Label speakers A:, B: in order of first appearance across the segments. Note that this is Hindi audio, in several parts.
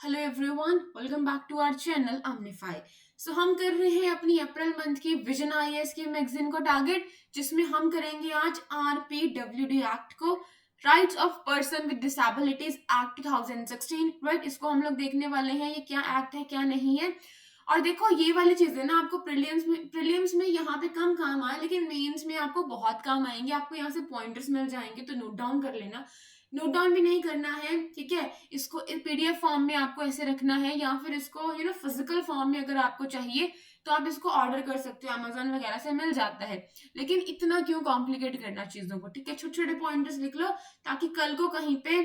A: Hello everyone, welcome back to our channel अमनिफाई। सो हम कर रहे हैं अपनी अप्रैल मंथ की विजन आईएएस की मैगजीन को टारगेट, जिसमें हम करेंगे आज आरपीडब्ल्यूडी एक्ट को, rights of person with disabilities act 2016। Right, इसको हम लोग देखने वाले हैं, ये क्या एक्ट है क्या नहीं है। और देखो, ये वाली चीजें ना आपको प्रीलिम्स में यहाँ पे कम काम आए, लेकिन मेंस में आपको बहुत काम आएंगे। आपको यहाँ से पॉइंटर्स मिल जाएंगे, तो नोट डाउन कर लेना। नोट डाउन भी नहीं करना है, ठीक है, इसको पीडीएफ फॉर्म में आपको ऐसे रखना है, या फिर इसको फिजिकल फॉर्म में अगर आपको चाहिए तो आप इसको ऑर्डर कर सकते हो, अमेजोन वगैरह से मिल जाता है। लेकिन इतना क्यों कॉम्प्लिकेट करना चीजों को, ठीक है। छोटे छोटे पॉइंटर्स लिख लो, ताकि कल को कहीं पे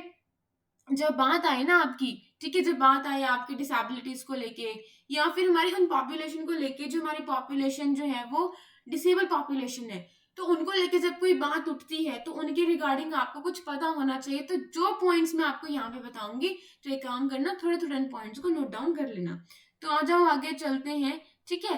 A: जब बात आए ना आपकी, ठीक है, जब बात आए आपकी डिसेबिलिटीज को लेके, या फिर हमारी उन पॉपुलेशन को लेके, जो हमारी पॉपुलेशन जो है वो डिसेबल पॉपुलेशन है, तो उनको लेके जब कोई बात उठती है तो उनके रिगार्डिंग आपको कुछ पता होना चाहिए। तो जो पॉइंट्स मैं आपको यहाँ पे बताऊंगी, तो एक काम करना, थोड़े थोड़े इन पॉइंट्स को नोट डाउन कर लेना। तो आ जाओ, आगे चलते हैं, ठीक है।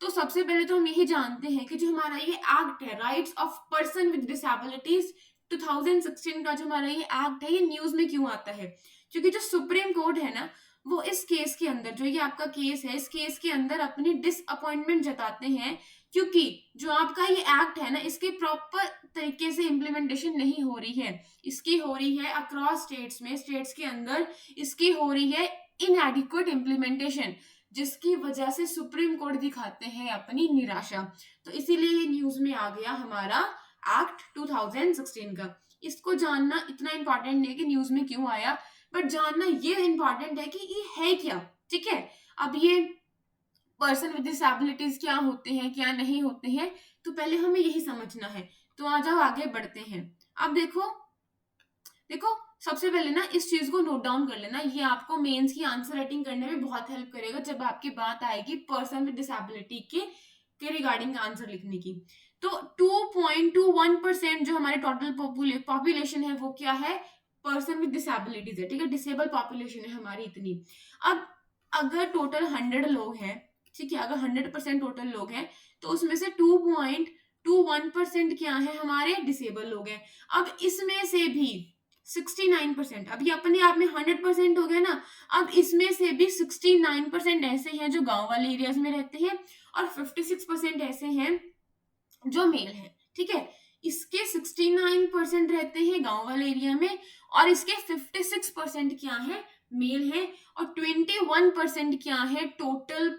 A: तो सबसे पहले तो हम यही जानते हैं कि जो हमारा ये एक्ट है, rights of person with disabilities 2016 का जो हमारा ये एक्ट है, ये न्यूज में क्यों आता है? क्योंकि जो सुप्रीम कोर्ट है ना, वो इस केस के अंदर, जो ये आपका केस है, इस केस के अंदर अपनी डिसअपॉइंटमेंट जताते हैं, क्योंकि जो आपका ये एक्ट है ना, इसके प्रॉपर तरीके से इम्प्लीमेंटेशन नहीं हो रही है। इसकी हो रही है अक्रॉस स्टेट्स में, स्टेट्स के अंदर इसकी हो रही है इनएडिक्वेट इम्प्लीमेंटेशन, जिसकी वजह से सुप्रीम कोर्ट दिखाते हैं अपनी निराशा। तो इसीलिए ये न्यूज में आ गया हमारा एक्ट 2016 का। इसको जानना इतना इंपॉर्टेंट नहीं कि न्यूज में क्यों आया, बट जानना ये इंपॉर्टेंट है कि ये है क्या, ठीक है। अब ये पर्सन विद डिसेबिलिटीज क्या होते हैं क्या नहीं होते हैं, तो पहले हमें यही समझना है। तो आ जाओ, आगे बढ़ते हैं। अब देखो देखो, सबसे पहले ना इस चीज को नोट डाउन कर लेना, ये आपको मेंस की आंसर राइटिंग करने में बहुत हेल्प करेगा जब आपकी बात आएगी पर्सन विद डिसेबिलिटी के रिगार्डिंग आंसर लिखने की। तो 2.21% जो हमारे टोटल पॉपुलेशन है, वो क्या है? पर्सन विद डिसेबिलिटीज है, ठीक है, डिसेबल पॉपुलेशन है हमारी इतनी। अब अगर टोटल 100 लोग हैं, ठीक है, अगर 100% टोटल लोग हैं, तो उसमें से 2.21% क्या है? हमारे डिसेबल लोग हैं। अब इसमें से भी 69%, अब ये अपने आप में 100% हो गया ना, अब इसमें से भी 69% ऐसे हैं जो गांव वाले एरियाज में रहते हैं, और 56% ऐसे हैं जो मेल हैं, ठीक है। इसके 69% रहते हैं गांव वाले एरिया में, और इसके 56% क्या है? मेल है। और 21% क्या है? टोटल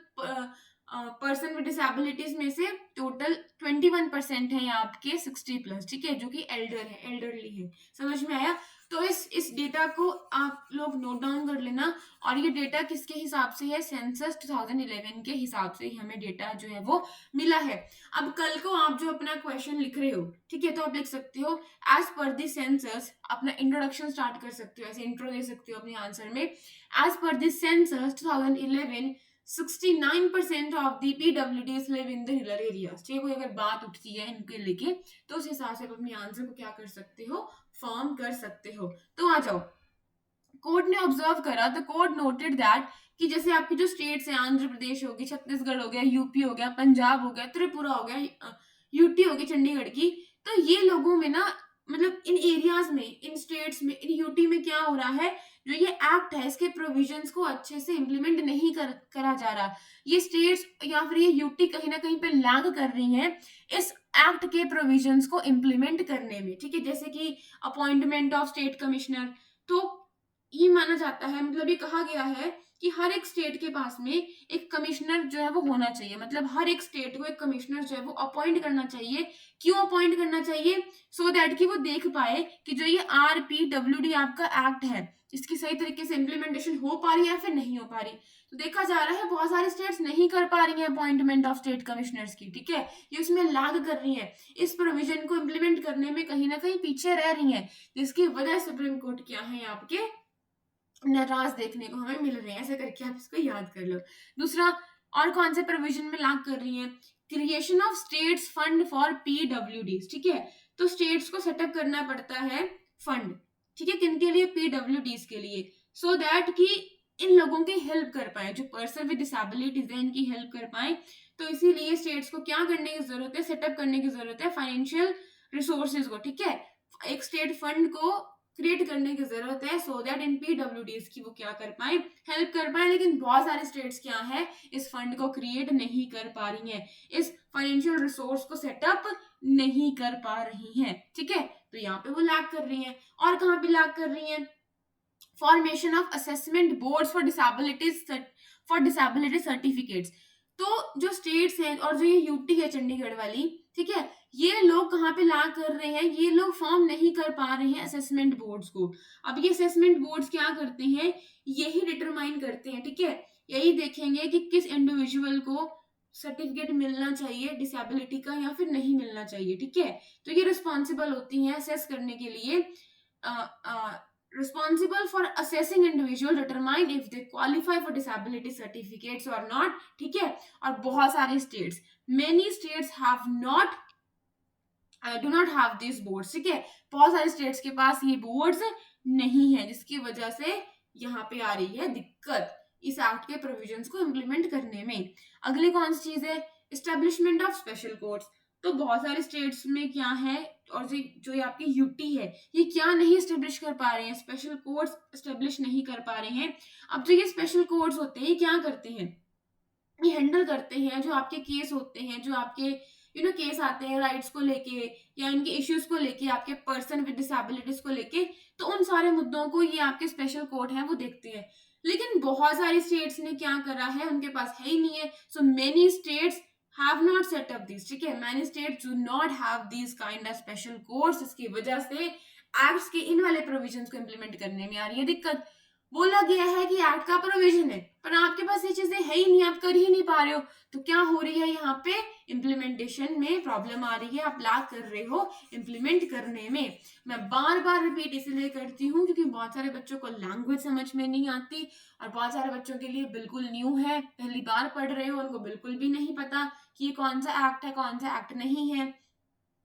A: पर्सन विद डिसेबिलिटीज में से टोटल 21% है आपके 60+, ठीक है, जो कि एल्डरली है। समझ में आया? तो इस डेटा को आप लोग नोट डाउन कर लेना। और ये डेटा किसके हिसाब से है? सेंसस 2011 के हिसाब से ही हमें डेटा जो है वो मिला है। अब कल को आप जो अपना क्वेश्चन लिख रहे हो, ठीक है, तो आप लिख सकते हो एज पर द सेंसस, अपना इंट्रोडक्शन स्टार्ट कर सकते हो, ऐसे इंट्रो दे सकते हो अपने आंसर में। As per the census 2011, 69% of the PwDs live in the rural areas. ठीक है, कोई अगर बात उठती है इनके लेके, तो उस हिसाब से आप अपने आंसर को क्या कर सकते हो? फॉर्म कर सकते हो। तो आ जाओ, कोर्ट ने ऑब्जर्व करा, द कोर्ट नोटेड दैट कि जैसे आपकी जो स्टेट्स हैं, आंध्र प्रदेश होगी, छत्तीसगढ़ हो गया, यूपी हो गया, पंजाब हो गया, त्रिपुरा हो गया, यूटी होगी चंडीगढ़ की, तो ये लोगों में ना, मतलब इन एरियाज में, इन स्टेट्स में, इन यूटी में क्या हो रहा है, जो ये एक्ट है, इसके प्रोविजंस को अच्छे से इम्प्लीमेंट नहीं करा जा रहा। ये स्टेट्स या फिर ये यूटी कहीं ना कहीं पे लैग कर रही हैं इस एक्ट के प्रोविजंस को इम्प्लीमेंट करने में, ठीक है। जैसे कि अपॉइंटमेंट ऑफ स्टेट कमिश्नर, तो ये माना जाता है, मतलब ये कहा गया है कि हर एक स्टेट के पास में एक कमिश्नर जो है वो होना चाहिए, मतलब हर एक स्टेट को एक कमिश्नर जो है वो अपॉइंट करना चाहिए। क्यों अपॉइंट करना चाहिए? सो दैट कि वो देख पाए कि जो ये आरपीडब्ल्यूडी आपका एक्ट है, इसकी सही तरीके से इम्प्लीमेंटेशन हो पा रही है या फिर नहीं हो पा रही। तो देखा जा रहा है बहुत सारी स्टेट्स नहीं कर पा रही हैं अपॉइंटमेंट ऑफ स्टेट कमिश्नर्स की, ठीक है, ये उसमें लैग कर रही है, इस प्रोविजन को इम्प्लीमेंट करने में कहीं ना कहीं पीछे रह रही है, जिसकी वजह सुप्रीम कोर्ट क्या है आपके नाराज देखने को हमें मिल रहे हैं। ऐसे करके आप इसको याद कर लो। दूसरा, और कौन से प्रोविजन में लैग कर रही है? Creation of states fund for PWD, ठीक है, तो स्टेट्स को सेटअप करना पड़ता है फंड, ठीक है, किनके लिए? पीडब्ल्यूडीज के लिए, सो दैट कि इन लोगों की हेल्प कर पाए, जो पर्सन विद डिसेबिलिटीज है इनकी हेल्प कर पाए। तो इसीलिए स्टेट्स को क्या करने की जरूरत है? सेटअप करने की जरूरत है फाइनेंशियल रिसोर्सेज को, ठीक है। एक स्टेट फंड को क्रिएट करने की जरूरत है सो दैट इन पीडब्ल्यूडीज की वो क्या कर पाए, हेल्प कर पाए। लेकिन बहुत सारे स्टेट्स क्या है, इस फंड को क्रिएट नहीं कर पा रही हैं, इस फाइनेंशियल रिसोर्स को सेटअप नहीं कर पा रही हैं। ठीक है, तो यहाँ पे वो लैग कर रही हैं। और कहाँ पे लैग कर रही हैं, formation of assessment boards for disability certificates. तो जो स्टेट्स हैं और जो ये यूटी है चंडीगढ़ वाली, ठीक है, ये लोग कहाँ पे ला कर रहे हैं, ये लोग फॉर्म नहीं कर पा रहे हैं असेसमेंट बोर्ड्स को। अब ये असेसमेंट बोर्ड्स क्या करते हैं, यही डिटरमाइन करते हैं, ठीक है, यही देखेंगे कि किस इंडिविजुअल को सर्टिफिकेट मिलना चाहिए डिसेबिलिटी का या फिर नहीं मिलना चाहिए। ठीक है, तो ये रिस्पॉन्सिबल होती हैं असेस करने के लिए, responsible for assessing individual determine if they qualify for disability certificates or not। ठीक है, और बहुत सारे states, many states have not do not have these boards। ठीक है, बहुत सारे states के पास ये boards नहीं है, जिसकी वजह से यहाँ पे आ रही है दिक्कत इस एक्ट के प्रोविजंस को इम्प्लीमेंट करने में। अगली कौन सी चीज है, एस्टेब्लिशमेंट ऑफ स्पेशल कोर्ट्स। तो बहुत सारे स्टेट्स में क्या है, और जो ये आपकी यूटी है, ये क्या नहीं एस्टेब्लिश कर पा रहे हैं, स्पेशल कोर्ट्स एस्टेब्लिश नहीं कर पा रहे हैं। अब जो ये स्पेशल कोर्ट्स होते हैं, ये क्या करते हैं, ये हैंडल करते हैं जो आपके केस होते हैं, जो आपके केस आते हैं राइट्स को लेके या इनके इश्यूज को लेके, आपके पर्सन विद डिसेबिलिटीज को लेके, तो उन सारे मुद्दों को ये आपके स्पेशल कोर्ट है वो देखते हैं। लेकिन बहुत सारी स्टेट्स ने क्या करा है, उनके पास है ही नहीं है। So many states have not set up these। ठीक है, many states do not have these kind of special courts। इसकी वजह से एक्ट्स के इन वाले प्रोविजंस को इम्प्लीमेंट करने में आ रही है दिक्कत। बोला गया है कि एक्ट का प्रोविजन है, पर आपके पास ये चीजें है ही नहीं, आप कर ही नहीं पा रहे हो, तो क्या हो रही है, यहाँ पे इम्प्लीमेंटेशन में प्रॉब्लम आ रही है, आप लैग कर रहे हो इम्प्लीमेंट करने में। मैं बार बार रिपीट इसलिए करती हूँ क्योंकि बहुत सारे बच्चों को लैंग्वेज समझ में नहीं आती, और बहुत सारे बच्चों के लिए बिल्कुल न्यू है, पहली बार पढ़ रहे हो, उनको बिल्कुल भी नहीं पता कि ये कौन सा एक्ट है कौन सा एक्ट नहीं है,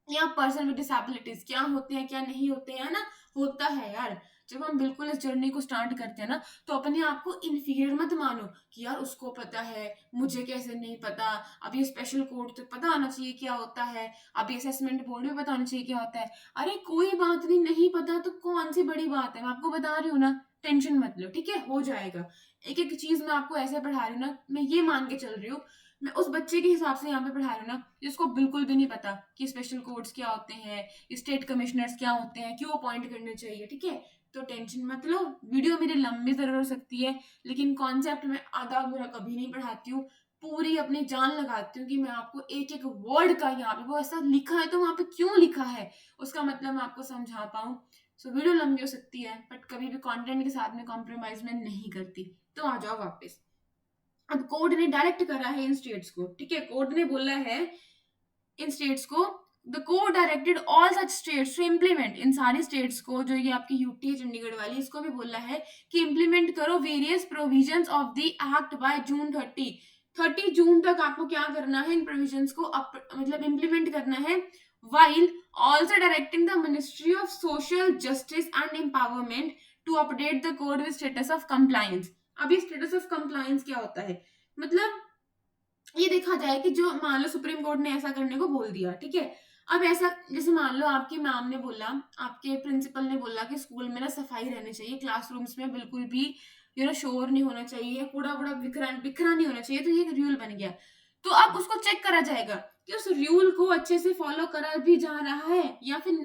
A: या पर्सन विद डिसेबिलिटीज क्या होते हैं क्या नहीं होते हैं ना। होता है यार, जब हम बिल्कुल इस जर्नी को स्टार्ट करते हैं ना, तो अपने आप को इन्फीरियर मत मानो कि यार उसको पता है मुझे कैसे नहीं पता, अब ये स्पेशल कोड तो पता होना चाहिए क्या होता है, अब ये असेसमेंट बोर्ड में पता होना चाहिए क्या होता है। अरे कोई बात नहीं, नहीं पता तो कौन सी बड़ी बात है, मैं आपको बता रही हूँ ना, टेंशन मत लो, ठीक है, हो जाएगा। एक एक चीज मैं आपको ऐसे पढ़ा रही हूँ ना, मैं ये मान के चल रही हूँ, मैं उस बच्चे के हिसाब से यहाँ पे पढ़ा रही हूँ ना जिसको बिल्कुल भी नहीं पता कि स्पेशल कोड्स क्या होते हैं, स्टेट कमिश्नर्स क्या होते हैं, क्यों अपॉइंट करने चाहिए। ठीक है, तो टेंशन मत लो, वीडियो मेरी लंबी जरूर हो सकती है, लेकिन कॉन्सेप्ट में आधा पूरा कभी नहीं पढ़ाती हूँ, पूरी अपनी जान लगाती हूँ कि मैं आपको एक एक वर्ड का, यहाँ पे वो ऐसा लिखा है तो वहां पे क्यों लिखा है उसका मतलब मैं आपको समझा पाऊँ। सो वीडियो लंबी हो सकती है, बट कभी भी कंटेंट के साथ में कॉम्प्रोमाइज में नहीं करती। तो आ जाओ वापस, अब कोर्ट ने डायरेक्ट करा है इन स्टेट्स को, ठीक है, कोर्ट ने बोला है इन स्टेट्स को, the court directed all such states to implement, इन सारी स्टेट्स को, जो ये आपकी यूटी है चंडीगढ़ वाली, इसको भी बोला है कि इम्प्लीमेंट करो various provisions of the act by June 30 जून तक आपको क्या करना है, इन प्रोविजंस को मतलब इम्प्लीमेंट करना है। while also directing the Ministry of Social Justice and Empowerment to update the code with status of compliance। अभी स्टेटस ऑफ कंप्लायंस क्या होता है, मतलब ये देखा जाए कि जो मान लो सुप्रीम कोर्ट ने ऐसा करने को बोल दिया, ठीक है, अब ऐसा जैसे मान लो आपकी मैम ने बोला, आपके प्रिंसिपल ने बोला कि स्कूल में ना सफाई रहनी चाहिए, क्लासरूम्स में बिल्कुल भी शोर नहीं होना चाहिए, कूड़ा वूड़ा बिखरा नहीं होना चाहिए, तो ये रूल बन गया। तो अब उसको चेक करा जाएगा कि उस रूल को अच्छे से फॉलो करा भी जा रहा है या फिर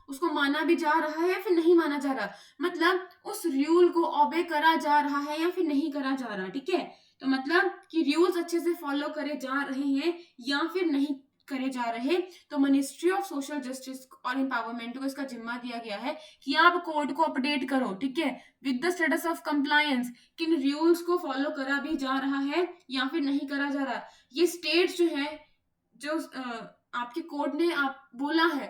A: उसको माना भी जा रहा है या फिर नहीं माना जा रहा, मतलब उस रूल को ओबे करा जा रहा है या फिर नहीं करा जा रहा। ठीक है, तो मतलब कि रूल्स अच्छे से फॉलो करे जा रहे हैं या फिर नहीं करे जा रहे, तो मिनिस्ट्री ऑफ सोशल जस्टिस और एम्पावरमेंट को इसका जिम्मा दिया गया है कि आप कोड को अपडेट करो, ठीक है, with the status of compliance, किन रूल्स को फॉलो करा भी जा रहा है या फिर नहीं करा जा रहा। ये स्टेट्स जो है, जो आपके कोर्ट ने आप बोला है,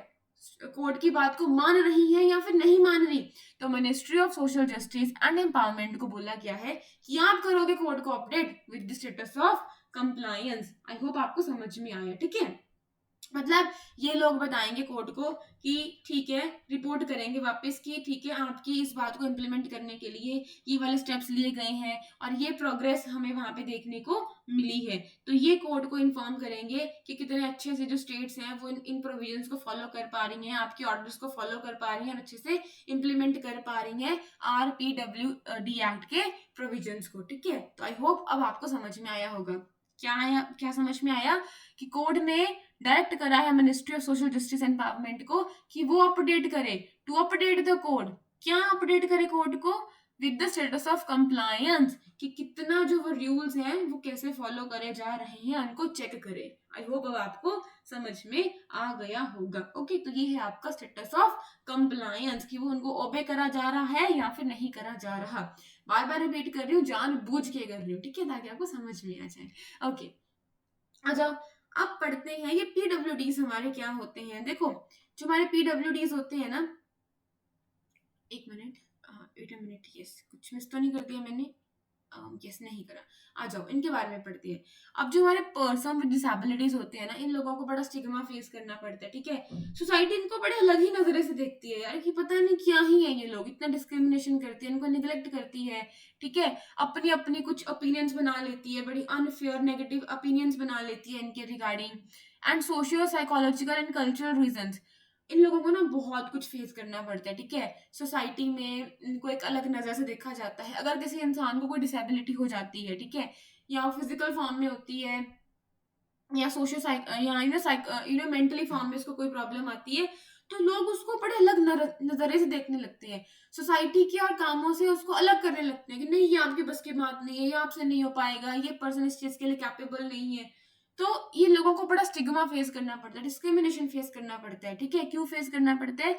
A: कोर्ट की बात को मान रही है या फिर नहीं मान रही, तो ministry of social justice and empowerment को बोला गया है कि आप करोगे कोर्ट को update with the status of compliance. I hope आपको समझ में आया, ठीक है। मतलब ये लोग बताएंगे कोर्ट को कि ठीक है, रिपोर्ट करेंगे वापस कि ठीक है, आपकी इस बात को इम्प्लीमेंट करने के लिए ये वाले स्टेप्स लिए गए हैं और ये प्रोग्रेस हमें वहां पे देखने को मिली है। तो ये कोर्ट को इन्फॉर्म करेंगे कि कितने अच्छे से जो स्टेट्स हैं वो इन प्रोविजंस को फॉलो कर पा रही हैं, आपके ऑर्डर्स को फॉलो कर पा रही हैं और अच्छे से इम्प्लीमेंट कर पा रही हैं RPWD एक्ट के प्रोविजंस को। ठीक है, तो आई होप अब आपको समझ में आया होगा। क्या समझ में आया कि कोर्ट ने डायरेक्ट करा है ministry of social justice empowerment को कि वो अपडेट करे, टू अपडेट द कोड। क्या अपडेट करे कोड को? With the status of compliance, कि कितना जो वो रूल्स हैं वो कैसे फॉलो करे जा रहे हैं, उनको चेक करे। आई होप अब आपको समझ में आ गया होगा। ओके, तो ये है आपका स्टेटस ऑफ कंप्लायंस कि वो उनको ओबे करा जा रहा है या फिर नहीं करा जा रहा। बार बार रिपीट कर रही हूँ, जानबूझ के कर रही हूँ, ठीक है, ताकि आपको समझ में आ जाए। ओके, आ जाओ, अब पढ़ते हैं ये पीडब्ल्यूडीज हमारे क्या होते हैं। देखो, जो हमारे पीडब्ल्यूडीज होते हैं ना, एक minute, wait a minute, yes, कुछ मिस तो नहीं कर दिया मैंने? यस, नहीं करा। आ जाओ, इनके बारे में पढ़ते हैं। अब जो हमारे पर्सन विद डिसेबिलिटीज होते हैं ना, इन लोगों को बड़ा स्टिग्मा फेस करना पड़ता है। ठीक है, सोसाइटी इनको बड़े अलग ही नजरे से देखती है यार, कि पता नहीं क्या ही है ये लोग, इतना डिस्क्रिमिनेशन करती है, इनको निगलेक्ट करती है। ठीक है, अपनी अपनी कुछ ओपिनियंस बना लेती है, बड़ी अनफेयर नेगेटिव ओपिनियंस बना लेती है इनके regarding, and socio psychological and cultural reasons. इन लोगों को ना बहुत कुछ फेस करना पड़ता है। ठीक है, सोसाइटी में इनको एक अलग नजर से देखा जाता है। अगर किसी इंसान को कोई डिसेबिलिटी हो जाती है, ठीक है, या फिजिकल फॉर्म में होती है, या सोशो या मेंटली फॉर्म में उसको कोई प्रॉब्लम आती है, तो लोग उसको बड़े अलग नजरे से देखने लगते हैं। सोसाइटी के और कामों से उसको अलग करने लगते हैं कि नहीं, ये आपकी बस की बात नहीं है, ये आपसे नहीं हो पाएगा, ये पर्सन इस चीज के लिए कैपेबल नहीं है। तो ये लोगों को बड़ा स्टिग्मा फेस करना पड़ता है, डिस्क्रिमिनेशन फेस करना पड़ता है। ठीक है, क्यों फेस करना पड़ता है?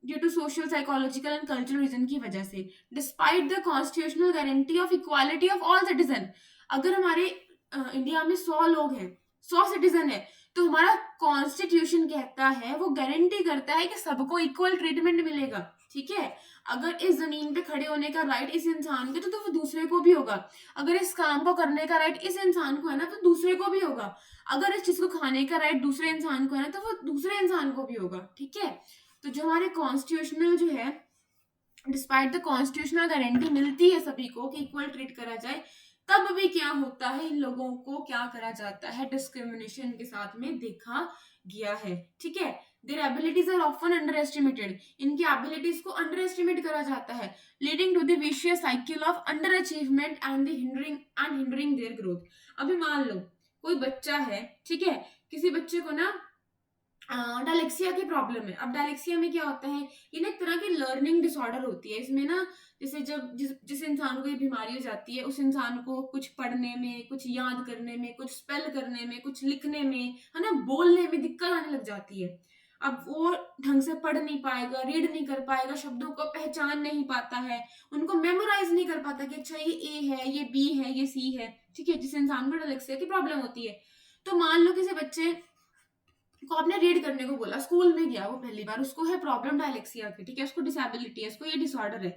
A: Due to social psychological and cultural reason की वजह से। Despite the constitutional guarantee of equality of all citizen, अगर हमारे इंडिया में 100 लोग हैं, 100 सिटीजन है, तो हमारा कॉन्स्टिट्यूशन कहता है, वो गारंटी करता है कि सबको इक्वल ट्रीटमेंट मिलेगा। ठीक है, अगर इस जमीन पे खड़े होने का राइट इस इंसान के, तो वो दूसरे को भी होगा। अगर इस काम को करने का राइट इस इंसान को है ना, तो दूसरे को भी होगा। अगर इस चीज को खाने का राइट दूसरे इंसान को है ना, तो वो दूसरे इंसान को भी होगा। ठीक है, तो जो हमारे कॉन्स्टिट्यूशनल जो है, डिस्पाइट द कॉन्स्टिट्यूशनल गारंटी मिलती है सभी को कि इक्वल ट्रीट करा जाए, तब भी क्या होता है, इन लोगों को क्या करा जाता है, डिस्क्रिमिनेशन के साथ में देखा गया है। ठीक है, their abilities are often underestimated, इनकी एबिलिटीज को अंडर एस्टिमेट करा जाता है, leading to the vicious cycle of underachievement and hindering their growth. अभी मान लो कोई बच्चा है, ठीक है, किसी बच्चे को ना डायलेक्सिया की प्रॉब्लम है। अब डायलेक्सिया में क्या होता है, ये ना एक तरह की लर्निंग डिसऑर्डर होती है। इसमें ना, जैसे जब जिस इंसान को ये बीमारी हो जाती है, उस इंसान को कुछ पढ़ने में, कुछ याद करने में, कुछ स्पेल करने में, कुछ लिखने में, है ना, बोलने में दिक्कत आने लग जाती है। अब वो ढंग से पढ़ नहीं पाएगा, रीड नहीं कर पाएगा, शब्दों को पहचान नहीं पाता है, उनको मेमोराइज नहीं कर पाता कि अच्छा ये ए है, ये बी है, ये सी है। ठीक है, जिस इंसान को डायलेक्सिया की प्रॉब्लम होती है, तो मान लो किसी बच्चे को आपने रीड करने को बोला, स्कूल में गया वो पहली बार, उसको है प्रॉब्लम डायलेक्सिया की, ठीक है, उसको डिसेबिलिटी है, उसको ये डिसऑर्डर है,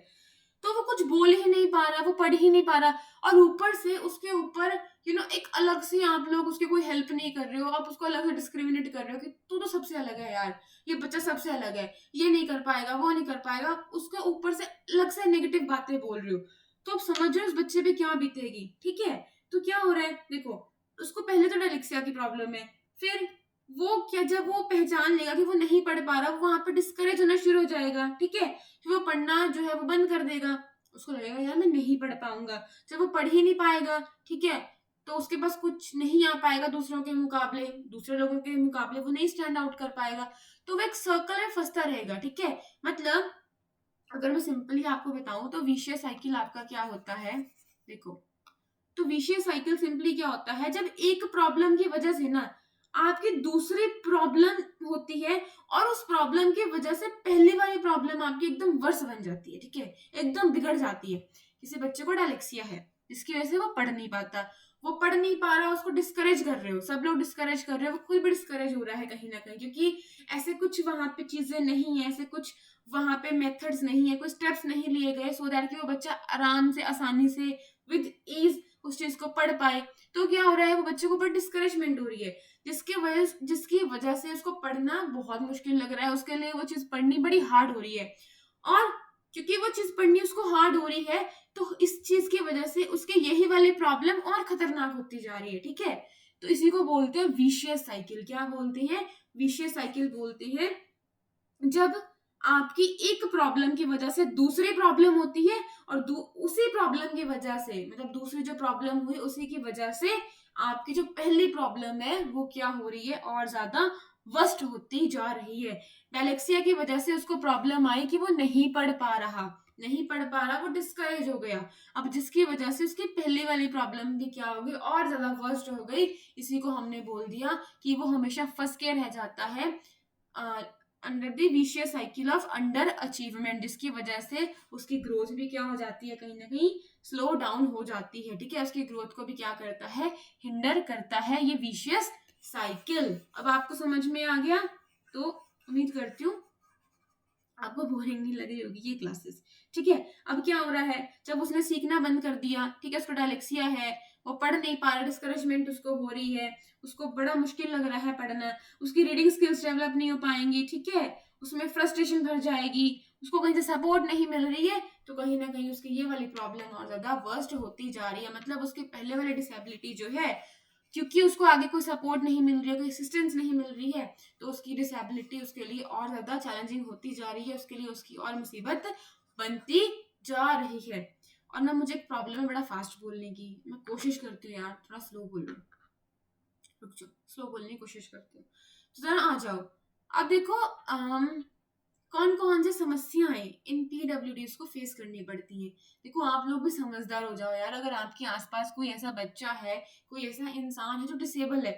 A: तो वो कुछ बोल ही नहीं पा रहा, वो पढ़ ही नहीं पा रहा, और ऊपर से उसके ऊपर एक अलग से आप लोग उसकी कोई हेल्प नहीं कर रहे हो, आप उसको अलग से डिस्क्रिमिनेट कर रहे हो कि तू तो सबसे अलग है यार, ये बच्चा सबसे अलग है, ये नहीं कर पाएगा, वो नहीं कर पाएगा, उसके ऊपर से अलग से नेगेटिव बातें बोल रहे हो, तो आप समझ रहे हो उस बच्चे पे क्या बीतेगी। ठीक है, तो क्या हो रहा है, देखो, उसको पहले तो डायलेक्सिया की प्रॉब्लम है, फिर वो क्या, जब वो पहचान लेगा कि वो नहीं पढ़ पा रहा, वो वहां पे डिस्करेज होना शुरू हो जाएगा। ठीक है, फिर वो पढ़ना जो है वो बंद कर देगा, उसको लगेगा यार मैं नहीं पढ़ पाऊंगा। जब वो पढ़ ही नहीं पाएगा, ठीक है, तो उसके पास कुछ नहीं आ पाएगा दूसरों के मुकाबले, दूसरे लोगों के मुकाबले वो नहीं स्टैंड आउट कर पाएगा, तो वो एक सर्कल में फंसता रहेगा। ठीक है, मतलब अगर मैं सिंपली आपको बताऊं तो विशियस साइकिल आपका क्या होता है, देखो, तो विशियस साइकिल सिंपली क्या होता है, जब एक प्रॉब्लम की वजह से ना आपकी दूसरी प्रॉब्लम होती है, और उस प्रॉब्लम की वजह से पहली वाली प्रॉब्लम आपकी एकदम वर्स बन जाती है। ठीक है, एकदम बिगड़ जाती है। किसी बच्चे को डायलेक्सिया है, जिसकी वजह से वो पढ़ नहीं पाता, वो पढ़ नहीं पा रहा, उसको डिस्करेज कर रहे हो, सब लोग डिस्करेज कर रहे हो, वो खुद भी डिस्करेज हो रहा है कहीं ना कहीं, क्योंकि ऐसे कुछ वहां पे चीजें नहीं है, ऐसे कुछ वहां पे मेथड्स नहीं है, कोई स्टेप्स नहीं लिए गए सो दैट कि वो बच्चा आराम से, आसानी से, विद ईज उस चीज को पढ़ पाए। तो क्या हो रहा है, वो बच्चे को बड़ी डिस्करेजमेंट हो रही है। जिसकी वजह से उसको पढ़ना बहुत मुश्किल लग रहा है, उसके लिए वो चीज पढ़नी बड़ी हार्ड हो रही है। और क्योंकि वो चीज पढ़नी उसको हार्ड हो रही है, तो इस चीज की वजह से उसके यही वाली प्रॉब्लम और खतरनाक होती जा रही है, ठीक है। तो इसी को बोलते हैं विशियस साइकिल। क्या बोलते हैं? विशियस साइकिल बोलते हैं जब आपकी एक प्रॉब्लम की वजह से दूसरी प्रॉब्लम होती है, और उसी प्रॉब्लम की वजह से, मतलब दूसरी जो प्रॉब्लम हुई उसी की वजह से आपकी जो पहली प्रॉब्लम है वो क्या हो रही है, और ज्यादा वर्स्ट होती जा रही है। डायलेक्सिया की वजह से उसको प्रॉब्लम आई कि वो नहीं पढ़ पा रहा, वो डिस्करेज हो गया। अब जिसकी वजह से उसकी पहली वाली प्रॉब्लम भी क्या हो गई, और ज्यादा वर्स्ट हो गई। इसी को हमने बोल दिया कि वो हमेशा फंस के रह जाता है under the vicious cycle of under achievement, जिसकी वजह से उसकी ग्रोथ भी क्या हो जाती है, कहीं ना कहीं स्लो डाउन हो जाती है, ठीक है। उसकी ग्रोथ को भी क्या करता है, हिंडर करता है ये विशियस साइकिल। अब आपको समझ में आ गया? तो उम्मीद करती हूँ आपको बोरिंग नहीं लग रही होगी ये क्लासेस, ठीक है। अब क्या हो रहा है, जब उसने सीखना बंद कर दिया, ठीक है, उसको डायलेक्सिया है, वो पढ़ नहीं पा रहा, डिस्करेजमेंट उसको हो रही है, उसको बड़ा मुश्किल लग रहा है पढ़ना, उसकी रीडिंग स्किल्स डेवलप नहीं हो पाएंगी, ठीक है, उसमें फ्रस्ट्रेशन भर जाएगी, उसको कहीं से सपोर्ट नहीं मिल रही है, तो कहीं ना कहीं उसकी ये वाली प्रॉब्लम और ज्यादा वर्स्ट होती जा रही है। मतलब उसकी पहले वाली डिसेबिलिटी जो है, क्योंकि उसको आगे कोई सपोर्ट नहीं मिल रही है, कोई असिस्टेंस नहीं मिल रही है, तो उसकी डिसेबिलिटी उसके लिए और ज्यादा चैलेंजिंग होती जा रही है, उसके लिए उसकी और मुसीबत बनती जा रही है। और ना मुझे एक प्रॉब्लम है बड़ा फास्ट बोलने की, मैं कोशिश करती हूँ यार थोड़ा स्लो बोलूं। रुक जाओ, स्लो बोलने की कोशिश करती हूँ, तो जरा आ जाओ। अब देखो कौन कौन सी समस्याएं इन पीडब्ल्यूडीज को फेस करनी पड़ती हैं। देखो आप लोग भी समझदार हो जाओ यार, अगर आपके आसपास कोई ऐसा बच्चा है, कोई ऐसा इंसान है जो डिसेबल है,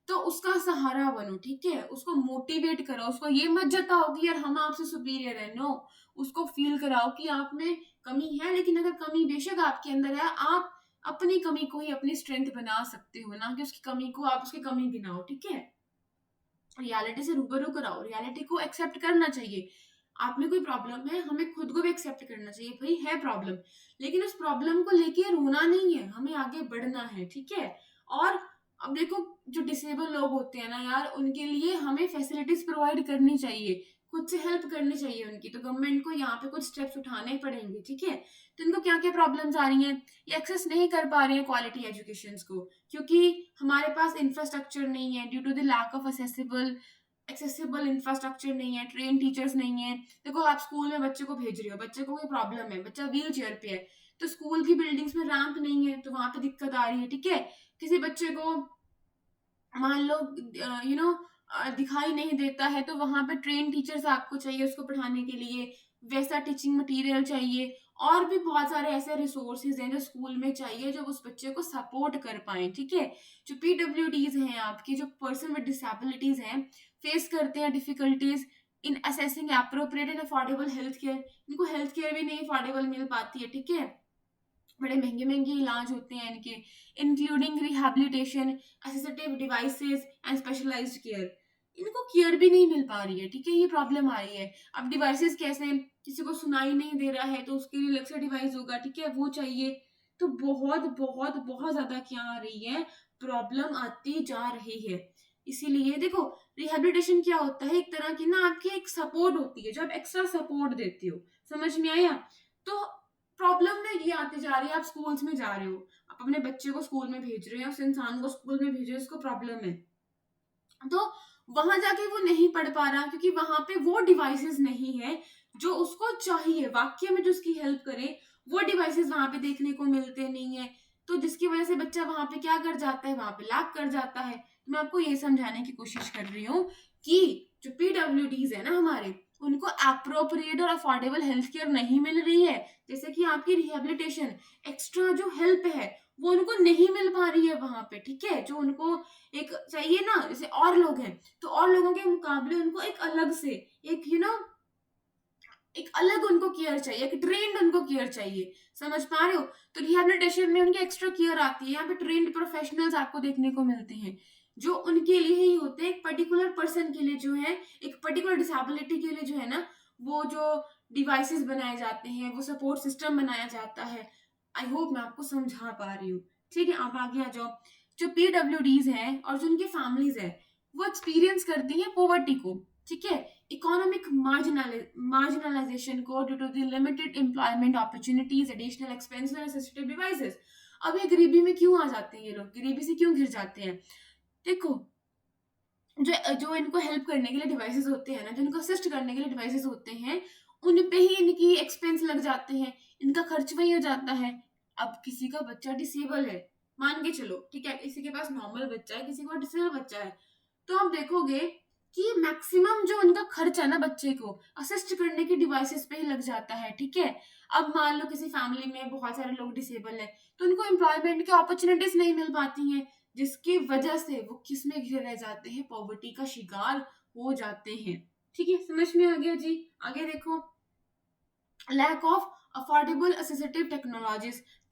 A: तो उसका सहारा बनो, ठीक है। उसको मोटिवेट करो, उसको ये मत जताओ कि यार हम आपसे सुपीरियर है, नो। उसको फील कराओ कि आप में कमी है, लेकिन अगर कमी बेशक आपके अंदर है, आप अपनी कमी को ही अपनी स्ट्रेंथ बना सकते हो, ना कि उसकी कमी को आप उसकी कमी गिनाओ, ठीक है। रियलिटी से रूबरू कराओ, रियलिटी को एक्सेप्ट करना चाहिए। आप में कोई प्रॉब्लम है, हमें खुद को भी एक्सेप्ट करना चाहिए, भाई है प्रॉब्लम, लेकिन उस प्रॉब्लम को लेके रोना नहीं है, हमें आगे बढ़ना है, ठीक है। और अब देखो जो डिसेबल लोग होते हैं ना यार, उनके लिए हमें फैसिलिटीज प्रोवाइड करनी चाहिए, खुद से हेल्प करनी चाहिए उनकी, तो गवर्नमेंट को यहाँ पे कुछ स्टेप्स उठाने पड़ेंगे, ठीक है। तो इनको क्या क्या प्रॉब्लम्स आ रही हैं, ये एक्सेस नहीं कर पा रहे हैं क्वालिटी एजुकेशन को, क्योंकि हमारे पास इंफ्रास्ट्रक्चर नहीं है, due to the lack of accessible infrastructure नहीं है, ट्रेन टीचर्स नहीं है। देखो आप स्कूल में बच्चे को भेज रहे हो, बच्चे को कोई प्रॉब्लम है, बच्चा व्हील चेयर पे है, तो स्कूल की बिल्डिंग्स में रैंप नहीं है, तो वहां पे दिक्कत आ रही है, ठीक है। किसी बच्चे को मान लो दिखाई नहीं देता है, तो वहां पे ट्रेन टीचर्स आपको चाहिए उसको पढ़ाने के लिए, वैसा टीचिंग मटेरियल चाहिए, और भी बहुत सारे ऐसे रिसोर्सेज हैं जो स्कूल में चाहिए, जो उस बच्चे को सपोर्ट कर पाए, ठीक है। जो पीडब्ल्यूडीज हैं, आपकी जो पर्सन विद डिसेबिलिटीज हैं, फेस करते हैं difficulties in assessing appropriate and affordable health care. इनको हेल्थ केयर भी नहीं अफोर्डेबल मिल पाती है, ठीक है। बड़े महंगे महंगे इलाज होते हैं इनके, including rehabilitation, assistive devices and specialised care. इनको केयर भी नहीं मिल पा रही है, ठीक है, ये प्रॉब्लम आ रही है। अब डिवाइसेस कैसे, किसी को सुनाई नहीं दे रहा है तो उसके लिए अलग से डिवाइस होगा, ठीक है, वो चाहिए। तो बहुत बहुत बहुत ज्यादा क्या आ रही है, प्रॉब्लम आती जा रही है। इसीलिए देखो रिहैबिलिटेशन क्या होता है, एक तरह की ना आपकी एक सपोर्ट होती है, जो आप एक्स्ट्रा सपोर्ट देते हो, समझ में आया। तो प्रॉब्लम ना ये आती जा रही है, आप स्कूल्स में जा रहे हो, आप अपने बच्चे को स्कूल में भेज रहे हैं, उस इंसान को स्कूल में भेज रहे हो, उसको प्रॉब्लम है, तो वहां जाके वो नहीं पढ़ पा रहा, क्योंकि वहां पे वो डिवाइसेस नहीं है जो उसको चाहिए, वाक्य में जो उसकी हेल्प करे, वो डिवाइसेस वहां पे देखने को मिलते नहीं है। तो जिसकी वजह से बच्चा वहां पे क्या कर जाता है, वहां पे लैग कर जाता है। तो मैं आपको ये समझाने की कोशिश कर रही हूँ कि जो पीडब्ल्यूडीज है ना हमारे, उनको अप्रोप्रिएट और अफोर्डेबल हेल्थ केयर नहीं मिल रही है, जैसे कि आपकी रिहेबिलिटेशन, एक्स्ट्रा जो हेल्प है वो उनको नहीं मिल पा रही है वहां पे, ठीक है, जो उनको एक चाहिए ना, जैसे और लोग हैं, तो और लोगों के मुकाबले उनको एक अलग से एक एक अलग उनको केयर चाहिए, एक ट्रेंड उनको केयर चाहिए, समझ पा रहे हो। तो रिहैबिलिटेशन में उनकी एक्स्ट्रा केयर आती है, यहाँ पे ट्रेंड प्रोफेशनल्स आपको देखने को मिलते हैं, जो उनके लिए ही होते हैं, एक पर्टिकुलर पर्सन के लिए जो है, एक पर्टिकुलर डिसेबिलिटी के लिए जो है ना, वो जो डिवाइसेस बनाए जाते हैं, वो सपोर्ट सिस्टम बनाया जाता है। आई होप मैं आपको समझा पा रही हूँ, ठीक है। आप आगे आ जाओ। जो PWDs हैं और जो उनकी फैमिलीज है वो एक्सपीरियंस करती हैं पॉवर्टी को, ठीक है, इकोनॉमिक मार्जिनलाइजेशन को due to the limited employment opportunities, additional expenses and assistive devices. अब ये गरीबी में क्यों आ जाते हैं, ये लोग गरीबी से क्यों घिर जाते हैं? देखो, जो जो इनको हेल्प करने के लिए डिवाइसेस होते हैं ना, जो इनको असिस्ट करने के लिए डिवाइसेस होते हैं, उन पे ही इनकी एक्सपेंस लग जाते हैं, इनका खर्च वही हो जाता है। अब किसी का बच्चा डिसेबल है, मान के चलो, ठीक है, किसी के पास नॉर्मल बच्चा है, किसी का डिसेबल बच्चा है, तो आप देखोगे कि मैक्सिमम जो उनका खर्च है ना बच्चे को असिस्ट करने के डिवाइसेस पे ही लग जाता है, ठीक है। अब मान लो किसी फैमिली में बहुत सारे लोग डिसेबल है, तो उनको एम्प्लॉयमेंट की अपॉर्चुनिटीज नहीं मिल पाती हैं, जिसकी वजह से वो किस में घिर रह जाते हैं, पॉवर्टी का शिकार हो जाते हैं। ठीक है, समझ में आ गया जी। आगे देखो, lack of affordable assistive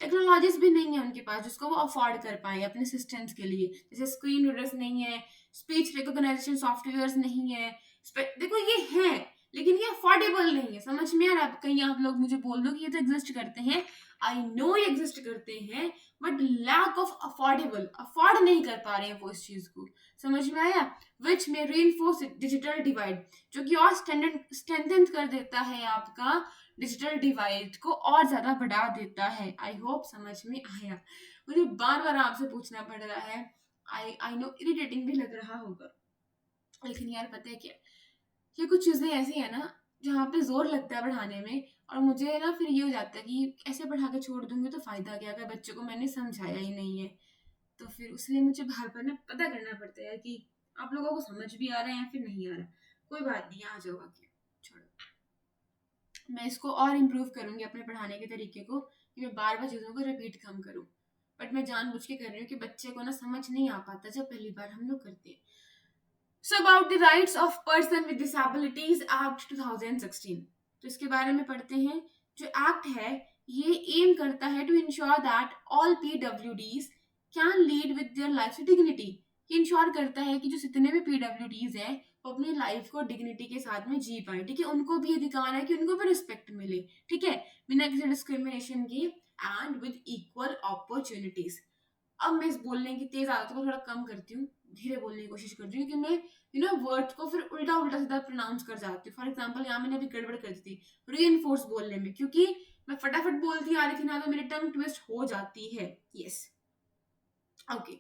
A: technologies भी नहीं है उनके पास जिसको वो अफोर्ड कर पाए अपने असिस्टेंट्स के लिए, जैसे स्क्रीन रीडर्स नहीं है, स्पीच रिकॉग्नाइजेशन सॉफ्टवेयर नहीं है। देखो ये है, लेकिन ये अफोर्डेबल नहीं है। समझ में आ रहा है? कहीं आप लोग मुझे बोल दो कि ये तो एग्जिस्ट करते हैं, आई नो ये एग्जिस्ट करते हैं, but lack of affordable, afford नहीं कर पा रहे हैं वो इस चीज को। समझ में आया? विच में रीइंफोर्स डिजिटल डिवाइड, जो कि और स्ट्रेंथन कर देता है आपका डिजिटल डिवाइड को, और ज्यादा बढ़ा देता है। आई होप समझ में आया। मुझे बार बार आपसे पूछना पड़ रहा है, आई नो इरिटेटिंग भी लग रहा होगा, लेकिन यार पता है क्या, ये कुछ चीजें ऐसी है ना जहाँ पे जोर लगता है पढ़ाने में, और मुझे ना फिर ये हो जाता है कि ऐसे पढ़ा के छोड़ दूंगी तो फायदा क्या, अगर बच्चों को मैंने समझाया ही नहीं है। तो फिर उसलिए मुझे बार बार ना पता करना पड़ता है कि आप लोगों को समझ भी आ रहा है या फिर नहीं आ रहा। कोई बात नहीं, आ जाओ आगे, छोड़ो, मैं इसको और इम्प्रूव करूंगी अपने पढ़ाने के तरीके को, कि मैं बार बार चीज़ों को रिपीट कम करूँ। बट मैं जानबूझ के कर रही हूँ कि बच्चे को ना समझ नहीं आ पाता जब पहली बार हम लोग करते हैं। So about the rights of person with disabilities act 2016, तो इसके बारे में पढ़ते हैं। जो एक्ट है ये एम करता है to ensure that all PWDs can lead with their life dignity. ये इंश्योर करता है कि जो जितने भी PWDs हैं वो अपनी लाइफ को डिग्निटी के साथ में जी पाए, ठीक है, उनको भी अधिकार है कि उनको भी रिस्पेक्ट मिले, ठीक है, बिना किसी डिस्क्रिमिनेशन के, एंड विद इक्वल अपॉर्चुनिटीज। अब मैं इस बोलने की तेज आदत को थोड़ा कम करती हूँ, धीरे बोलने की कोशिश करती हूँ, क्योंकि मैं वर्ड को फिर उल्टा उल्टा सीधा प्रोनाउंस कर जाती हूँ। फॉर एग्जाम्पल यहाँ मैंने अभी गड़बड़ कर दी थी रीइंफोर्स बोलने में, क्योंकि मैं फटाफट बोलती आ रही थी ना, तो मेरी टंग ट्विस्ट हो जाती है। यस, ओके,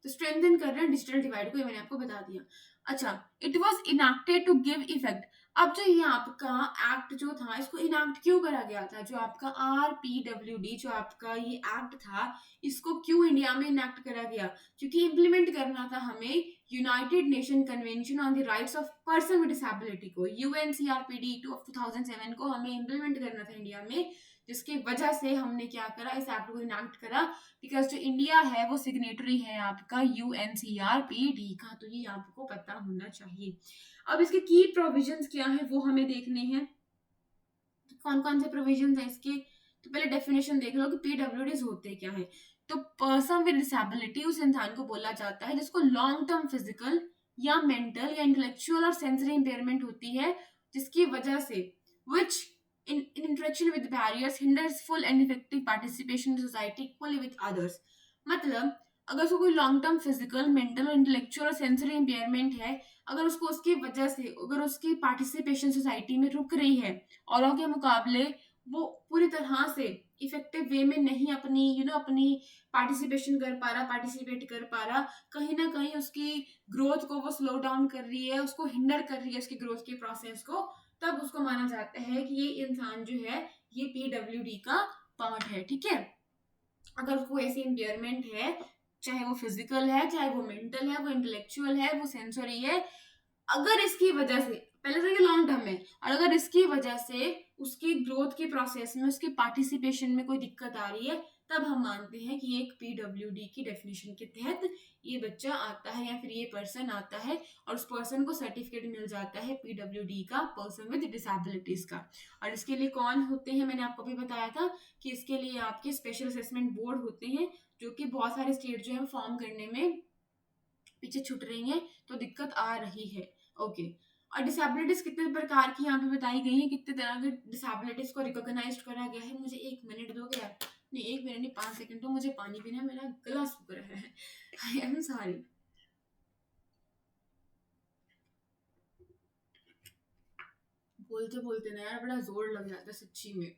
A: तो स्ट्रेंथन कर रहे हैं डिजिटल डिवाइड को, ये मैंने आपको बता दिया। अच्छा, it was enacted to give effect. अब जो ये आपका एक्ट जो था, इसको इनैक्ट क्यों करा गया था? जो आपका RPWD जो आपका ये एक्ट था, इसको क्यों इंडिया में इनैक्ट करा गया? क्योंकि इम्प्लीमेंट करना था हमें United nation convention on the rights of person with disability को, UNCRPD 2007 को हमें इम्प्लीमेंट करना था इंडिया में, जिसकी वजह से हमने क्या करा, इस एक्ट को इनैक्ट करा, बिकॉज जो इंडिया है वो सिग्नेटरी है आपका UNCRPD का, तो ये आपको पता होना चाहिए। अब इसके की प्रोविजंस क्या है वो हमें देखने हैं, कौन कौन से प्रोविजंस है इसके। तो पहले डेफिनेशन देख लो कि PWDs होते क्या है। तो पर्सन विद डिसेबिलिटी उस इंसान को बोला जाता है जिसको लॉन्ग टर्म फिजिकल या मेंटल या इंटेलेक्चुअल और सेंसरी इंपेयरमेंट होती है, जिसकी वजह से which in interaction with barriers hinders full and effective participation in society equally with others। मतलब अगर उसको कोई लॉन्ग टर्म फिजिकल, मेंटल और इंटेलेक्चुअल और सेंसरी इंपेयरमेंट है, अगर उसको उसकी वजह से अगर उसकी पार्टिसिपेशन सोसाइटी में रुक रही है, औरों के मुकाबले वो पूरी तरह से इफेक्टिव वे में नहीं अपनी अपनी पार्टिसिपेशन कर पा रहा, पार्टिसिपेट कर पा रहा, कहीं ना कहीं उसकी ग्रोथ को वो स्लो डाउन कर रही है, उसको हिंडर कर रही है उसकी ग्रोथ के प्रोसेस को, तब उसको माना जाता है कि ये इंसान जो है ये PWD का पार्ट है, ठीक है। अगर उसको ऐसी इंपेयरमेंट है, चाहे वो फिजिकल है, चाहे वो मेंटल है, वो इंटेलेक्चुअल है, वो सेंसरी है, अगर इसकी वजह से, पहले तो ये लॉन्ग टर्म है, और अगर इसकी वजह से उसकी ग्रोथ के प्रोसेस में, उसके पार्टिसिपेशन में कोई दिक्कत आ रही है, तब हम मानते हैं कि एक PWD की डेफिनेशन के तहत ये बच्चा आता है या फिर ये पर्सन आता है, और उस पर्सन को सर्टिफिकेट मिल जाता है PWD का, पर्सन विद डिसेबिलिटीज का। और इसके लिए कौन होते हैं, मैंने आपको भी बताया था कि इसके लिए आपके स्पेशल असेसमेंट बोर्ड होते हैं, जो कि बहुत सारे स्टेट जो है फॉर्म करने में पीछे छूट रही हैं, तो दिक्कत आ रही है। ओके, और डिसेबिलिटीज कितने प्रकार की यहाँ पे बताई गई है, कितने तरह के डिसेबिलिटीज को रिकॉग्नाइज करा गया है। मुझे 1 मिनट दोगे यार? नहीं 1 मिनट नहीं, 5 सेकंड, तो मुझे पानी पीना है, मेरा गला सूख रहा है। I am sorry. बोलते बोलते ना यार बड़ा जोर लग जाता है सच्ची में।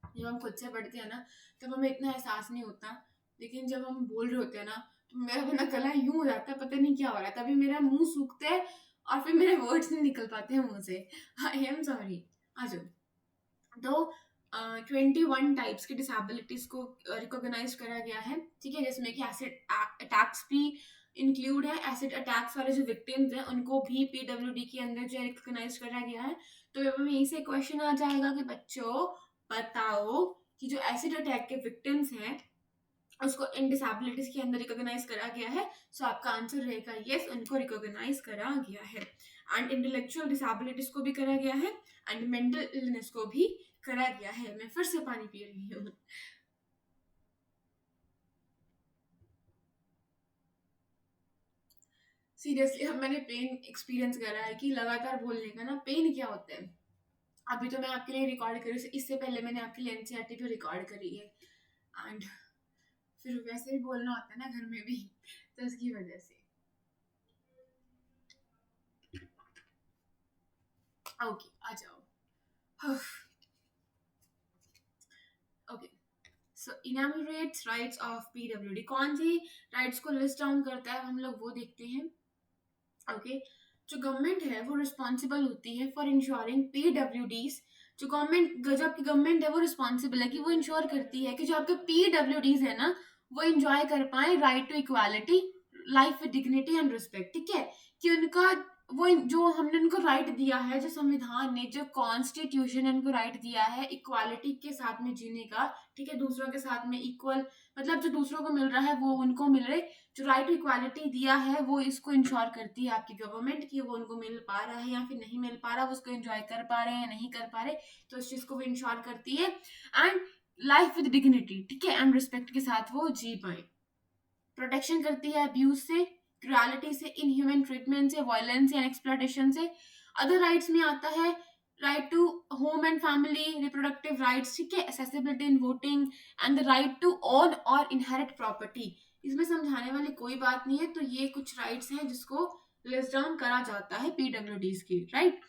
A: जब हम खुद से पढ़ते हैं ना तब हमें इतना एहसास नहीं होता, लेकिन जब हम बोल रहे होते हैं ना तो मेरा बिना गला यूं हो जाता है, पता नहीं क्या हो रहा है, तभी मेरा मुंह सूखता है और फिर मेरे वर्ड्स नहीं निकल पाते हैं मुंह से। I am sorry. आ जाओ। तो 21 टाइप्स की डिसेबिलिटीज को रिकॉग्नाइज करा गया है, ठीक है, जिसमें कि एसिड अटैक्स भी इंक्लूड है। एसिड अटैक्स वाले जो विक्टिम्स हैं उनको भी पीडब्ल्यूडी के अंदर जो रिकॉग्नाइज करा गया है। तो यहीं से क्वेश्चन आ जाएगा कि बच्चों बताओ कि जो एसिड अटैक के विक्टिम्स हैं उसको इन डिसेबिलिटीज के अंदर रिकॉग्नाइज करा गया है। सो आपका आंसर रहेगा यस, उनको रिकॉग्नाइज करा गया है। एंड इंटेलेक्चुअल डिसेबिलिटीज को भी करा गया है एंड मेंटल इलनेस को भी करा गया है। मैं फिर से पानी पी रही हूँ। सीरियसली अब मैंने पेन एक्सपीरियंस करा है कि लगातार बोलने का ना पेन क्या होता है। अभी तो मैं आपके लिए रिकॉर्ड कर रही हूँ, इससे पहले मैंने आपके लिए एनसीईआरटी पे रिकॉर्ड करी है एंड फिर वैसे भी बोलना होता है ना घर में भी, तो उसकी वजह से। ओके आ जाओ। Okay, so enumerates rights of पीडब्ल्यूडी, कौन सी राइट्स को लिस्ट डाउन करता है हम लोग वो देखते हैं। ओके, जो गवर्नमेंट है वो रिस्पॉन्सिबल होती है फॉर इंश्योरिंग पीडब्ल्यूडीज। जो गवर्नमेंट, जो आपकी गवर्नमेंट है वो रिस्पॉन्सिबल है कि वो इंश्योर करती है कि जो आपके पीडब्ल्यूडीज है ना वो इंजॉय कर पाए right to equality, life with dignity and respect, ठीक है, कि उनका वो जो हमने उनको राइट दिया है, जो संविधान ने, जो कॉन्स्टिट्यूशन ने उनको राइट दिया है इक्वालिटी के साथ में जीने का, ठीक है, दूसरों के साथ में इक्वल, मतलब जो दूसरों को मिल रहा है वो उनको मिल रहे, जो राइट टू इक्वालिटी दिया है वो इसको इंश्योर करती है आपकी गवर्नमेंट कि वो उनको मिल पा रहा है या फिर नहीं मिल पा रहा, वो उसको एंजॉय कर पा रहे हैं या नहीं कर पा रहे, तो उस चीज को वो इंश्योर करती है। एंड लाइफ विद डिग्निटी, ठीक है, एंड रिस्पेक्ट के साथ वो जी पाए। प्रोटेक्शन करती है अब्यूज से, क्रुएलिटी से, इनह्यूमन ट्रीटमेंट से, वायलेंस एंड एक्सप्लॉयटेशन से। अदर राइट्स में आता है right to home and family, reproductive rights, ठीक है, accessibility in voting and the right to own और इनहेरिट प्रॉपर्टी। इसमें समझाने वाली कोई बात नहीं है, तो ये कुछ राइट्स हैं जिसको लिस्ट डाउन करा जाता है पीडब्ल्यूडीज की, right.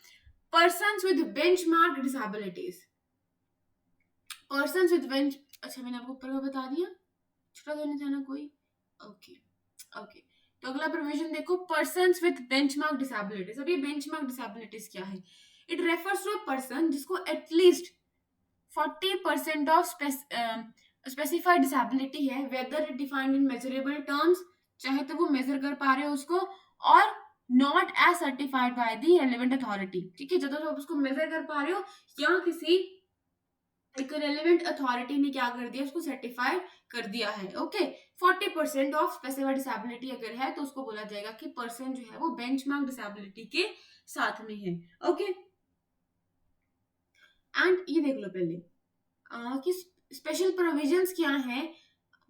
A: Persons with benchmark disabilities, persons with bench, अच्छा मैंने आपको ऊपर का बता दिया, छुट्टा देने था ना कोई। ओके ओके, तो अगला प्रोविजन देखो, पर्सन्स विद बेंचमार्क डिसेबिलिटीज। अब ये बेंचमार्क डिसेबिलिटीज क्या है? It refers to a person जिसको एटलीस्ट 40% ऑफ स्पेसिफाइड डिसेबिलिटी है, whether it defined in measurable terms, चाहे तो वो मेजर कर पा रहे हो उसको, और not as certified by the relevant authority, ठीक है, जब तक आप उसको मेजर कर पा रहे हो या किसी एक रेलेवेंट अथॉरिटी ने क्या कर दिया, उसको सर्टिफाइड कर दिया है। ओके, 40% ऑफ स्पेसिफाइड डिसेबिलिटी अगर है तो उसको बोला जाएगा कि पर्सन जो है वो बेंचमार्क डिसेबिलिटी के साथ में है। ओके, एंड ये देख लो पहले कि स्पेशल प्रोविजंस क्या है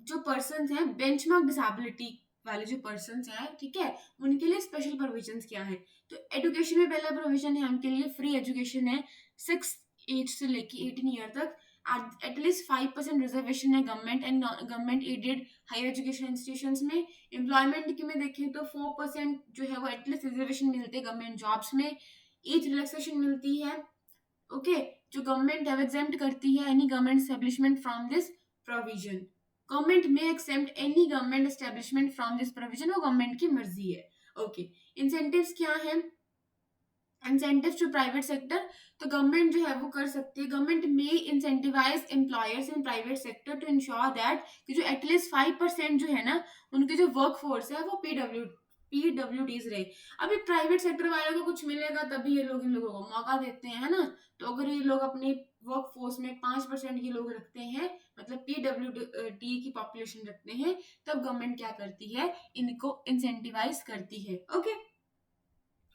A: जो पर्सन हैं बेंचमार्क डिसेबिलिटी वाले, जो पर्सन हैं, ठीक है, उनके लिए स्पेशल प्रोविजंस क्या है। तो एजुकेशन में पहला प्रोविजन है उनके लिए फ्री एजुकेशन है 6 एज से लेके 18 ईयर तक। एटलीस्ट 5% रिजर्वेशन है government and government aided higher education institutions में। एम्प्लॉयमेंट की में देखें तो 4% जो है वो एटलीस्ट रिजर्वेशन मिलते हैं गवर्नमेंट जॉब्स में। एज रिलैक्सेशन मिलती है, ओके, जो गवर्नमेंट एग्जेम्प्ट करती है any government establishment from this provision. Government में except any government establishment from this provision, वो गवर्नमेंट की मर्जी है। ओके, इंसेंटिव्स क्या है? इंसेंटिव टू प्राइवेट सेक्टर, तो गवर्नमेंट जो है वो कर सकती है, गवर्नमेंट में incentivise employers in private sector to ensure that कि जो एटलीस्ट 5% जो है ना उनकी जो वर्क फोर्स है वो पीडब्ल्यूडीज रहे। अभी प्राइवेट सेक्टर वालों को कुछ मिलेगा तभी ये लोग इन लोगों को मौका देते हैं, है ना। तो अगर ये लोग अपने वर्क फोर्स में 5% ये लोग रखते हैं, मतलब पीडब्ल्यूडी की पॉपुलेशन रखते हैं, तब गवर्नमेंट क्या करती है, इनको इंसेंटिवाइज करती है। ओके,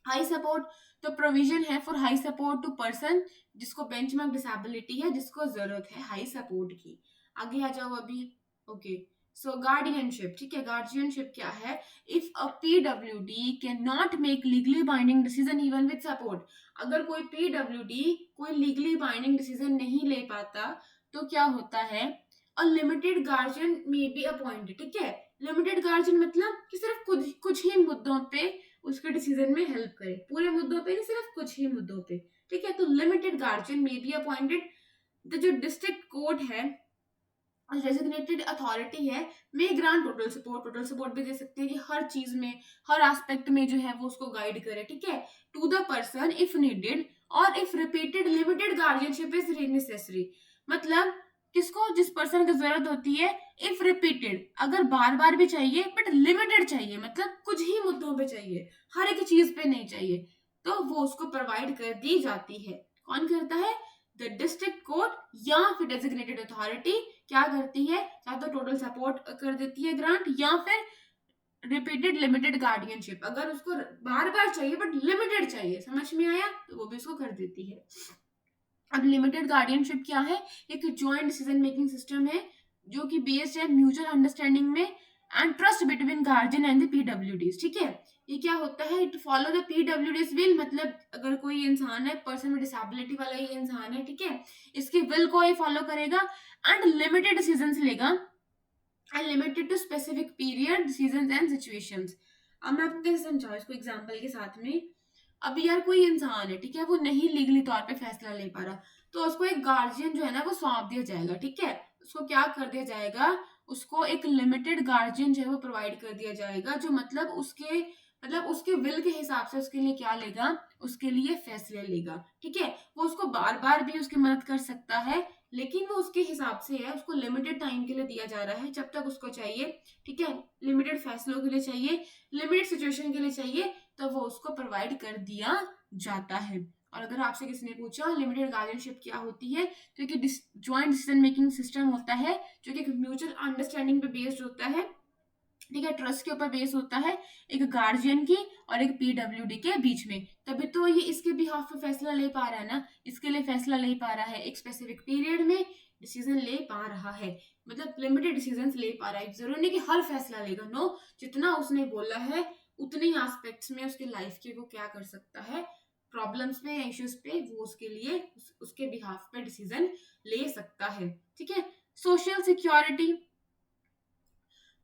A: हाई सपोर्ट, तो प्रोविजन है for high support to person जिसको बेंचमार्क डिसेबिलिटी है, जिसको जरूरत है हाई सपोर्ट की। आगे आ जाओ अभी। ओके, सो गार्डियनशिप, ठीक है, गार्जियनशिप क्या है? If a PWD can not make legally binding decision even with support, अगर कोई पीडब्ल्यूडी कोई लीगली बाइंडिंग डिसीजन नहीं ले पाता तो क्या होता है, a limited guardian may be appointed, ठीक है, लिमिटेड गार्जियन मतलब कि सिर्फ कुछ ही मुद्दों पे उसके डिसीजन में हेल्प करे, पूरे मुद्दों पे नहीं, सिर्फ कुछ ही मुद्दों पे, ठीक है। तो limited guardian may be appointed, the जो डिस्ट्रिक्ट कोर्ट है डेजिग्नेटेड अथॉरिटी है, may grant total support, total support भी दे सकते हैं कि हर चीज में, हर एस्पेक्ट में जो है वो उसको गाइड करे, ठीक है, to the person if needed और if repeated limited guardianship is necessary. मतलब किसको, जिस पर्सन की जरूरत होती है, इफ रिपीटेड, अगर बार बार भी चाहिए बट लिमिटेड चाहिए, मतलब कुछ ही मुद्दों पे चाहिए, हर एक चीज पे नहीं चाहिए, तो वो उसको प्रोवाइड कर दी जाती है। कौन करता है, द डिस्ट्रिक्ट कोर्ट या फिर डेजिग्नेटेड अथॉरिटी क्या करती है, या तो टोटल सपोर्ट कर देती है ग्रांट, या फिर रिपीटेड लिमिटेड गार्डियनशिप, अगर उसको बार बार चाहिए बट लिमिटेड चाहिए, समझ में आया, तो वो भी उसको कर देती है। अब लिमिटेड गार्डियनशिप क्या है, एक जॉइंट डिसीजन मेकिंग सिस्टम है जो कि बेस्ड है म्यूचुअल अंडरस्टैंडिंग में and trust between guardian and the PwDs, ठीक है। ये क्या होता है, it follow the PwDs will, मतलब अगर कोई इंसान है, पर्सन में डिसेबिलिटी वाला ये इंसान है, ठीक है, इसकी विल को ही फॉलो करेगा एंड लिमिटेड डिसीजंस लेगा and limited to specific period, decisions and situations. अब मैं आपको कैसे समझाऊं इसको एग्जांपल के साथ में। अभी यार कोई इंसान है, ठीक है, वो नहीं लीगली तौर पे फैसला ले पा रहा, तो उसको एक गार्जियन जो है ना वो सौंप दिया जाएगा, ठीक है। उसको क्या कर दिया जाएगा, उसको एक लिमिटेड गार्जियन जो है वो प्रोवाइड कर दिया जाएगा, जो मतलब उसके विल के हिसाब से उसके लिए क्या लेगा, उसके लिए फैसले लेगा, ठीक है। वो उसको बार बार भी उसकी मदद कर सकता है, लेकिन वो उसके हिसाब से है, उसको लिमिटेड टाइम के लिए दिया जा रहा है, जब तक उसको चाहिए, ठीक है, लिमिटेड फैसलों के लिए चाहिए, लिमिटेड सिचुएशन के लिए चाहिए, तो वो उसको प्रोवाइड कर दिया जाता है। और अगर आपसे किसी ने पूछा लिमिटेड गार्डियनशिप क्या होती है, तो एक ज्वाइंट डिसीजन मेकिंग सिस्टम होता है जो कि एक म्यूचुअल अंडरस्टैंडिंग पे बेस्ड होता है, ठीक है, ट्रस्ट के ऊपर बेस होता है, एक गार्जियन की और एक पीडब्ल्यूडी के बीच में, तभी तो ये इसके बिहाफ पे फैसला ले पा रहा है ना, इसके लिए फैसला ले पा रहा है, एक स्पेसिफिक पीरियड में डिसीजन ले पा रहा है, मतलब लिमिटेड डिसीजन ले पा रहा है, जरूरी नहीं कि हर फैसला लेगा, नो, जितना उसने बोला है उतने ही एस्पेक्ट्स में उसके लाइफ के वो क्या कर सकता है, प्रॉब्लम्स पे या इश्यूज पे वो उसके लिए उसके बिहाफ पे डिसीजन ले सकता है, ठीक है। Social security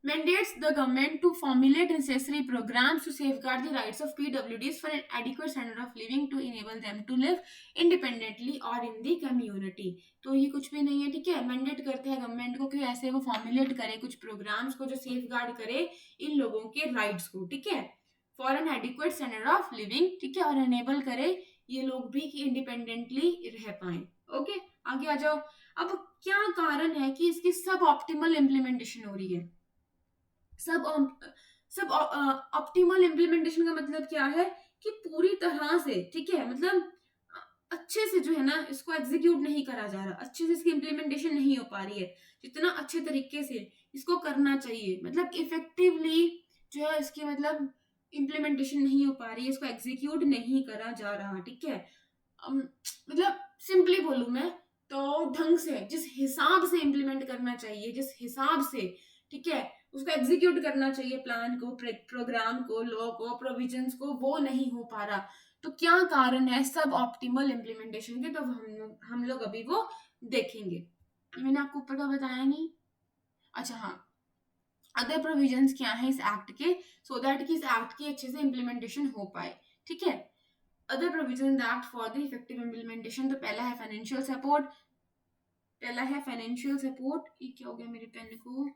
A: mandates the government to formulate necessary programs to safeguard the rights of PWDs for an adequate standard of living to enable them to live independently or in the community। तो ये कुछ भी नहीं है, ठीक है, मैंडेट करते हैं गवर्नमेंट को कि ऐसे वो फॉर्मुलेट करे कुछ प्रोग्राम्स को जो सेफ गार्ड करे इन लोगों के राइट्स को, ठीक है, for an adequate standard of living, ठीक है, और एनेबल करे ये लोग भी कि इंडिपेंडेंटली रह पाए। ओके, आगे आ जाओ। अब क्या कारण है कि इसकी सब ऑप्टिमल इम्प्लीमेंटेशन हो रही है, सब ऑप्टिमल इम्प्लीमेंटेशन का मतलब क्या है कि पूरी तरह से, ठीक है, मतलब अच्छे से जो है ना इसको एग्जीक्यूट नहीं करा जा रहा, अच्छे से इसकी इम्प्लीमेंटेशन नहीं हो पा रही है, जितना अच्छे तरीके से इसको करना चाहिए, मतलब इफेक्टिवली जो है इसकी मतलब इम्प्लीमेंटेशन नहीं हो पा रही है, इसको एग्जीक्यूट नहीं करा जा रहा, ठीक है। मतलब सिंपली बोलूं मैं तो ढंग से जिस हिसाब से इम्प्लीमेंट करना चाहिए, जिस हिसाब से, ठीक है, उसको एग्जीक्यूट करना चाहिए, प्लान को, प्रोग्राम को, लॉ को, प्रोविजंस को, वो नहीं हो पा रहा। तो क्या कारण है सब ऑप्टिमल इम्प्लीमेंटेशन के, तो हम लोग अभी वो देखेंगे। मैंने आपको ऊपर का बताया नहीं, अच्छा हाँ, अदर प्रोविजंस क्या है इस एक्ट के, सो दैट कि इस एक्ट की अच्छे से इम्प्लीमेंटेशन हो पाए, ठीक है। Other provision act for the effective implementation, तो पहला है फाइनेंशियल सपोर्ट, ये क्या हो गया मेरे पेन को,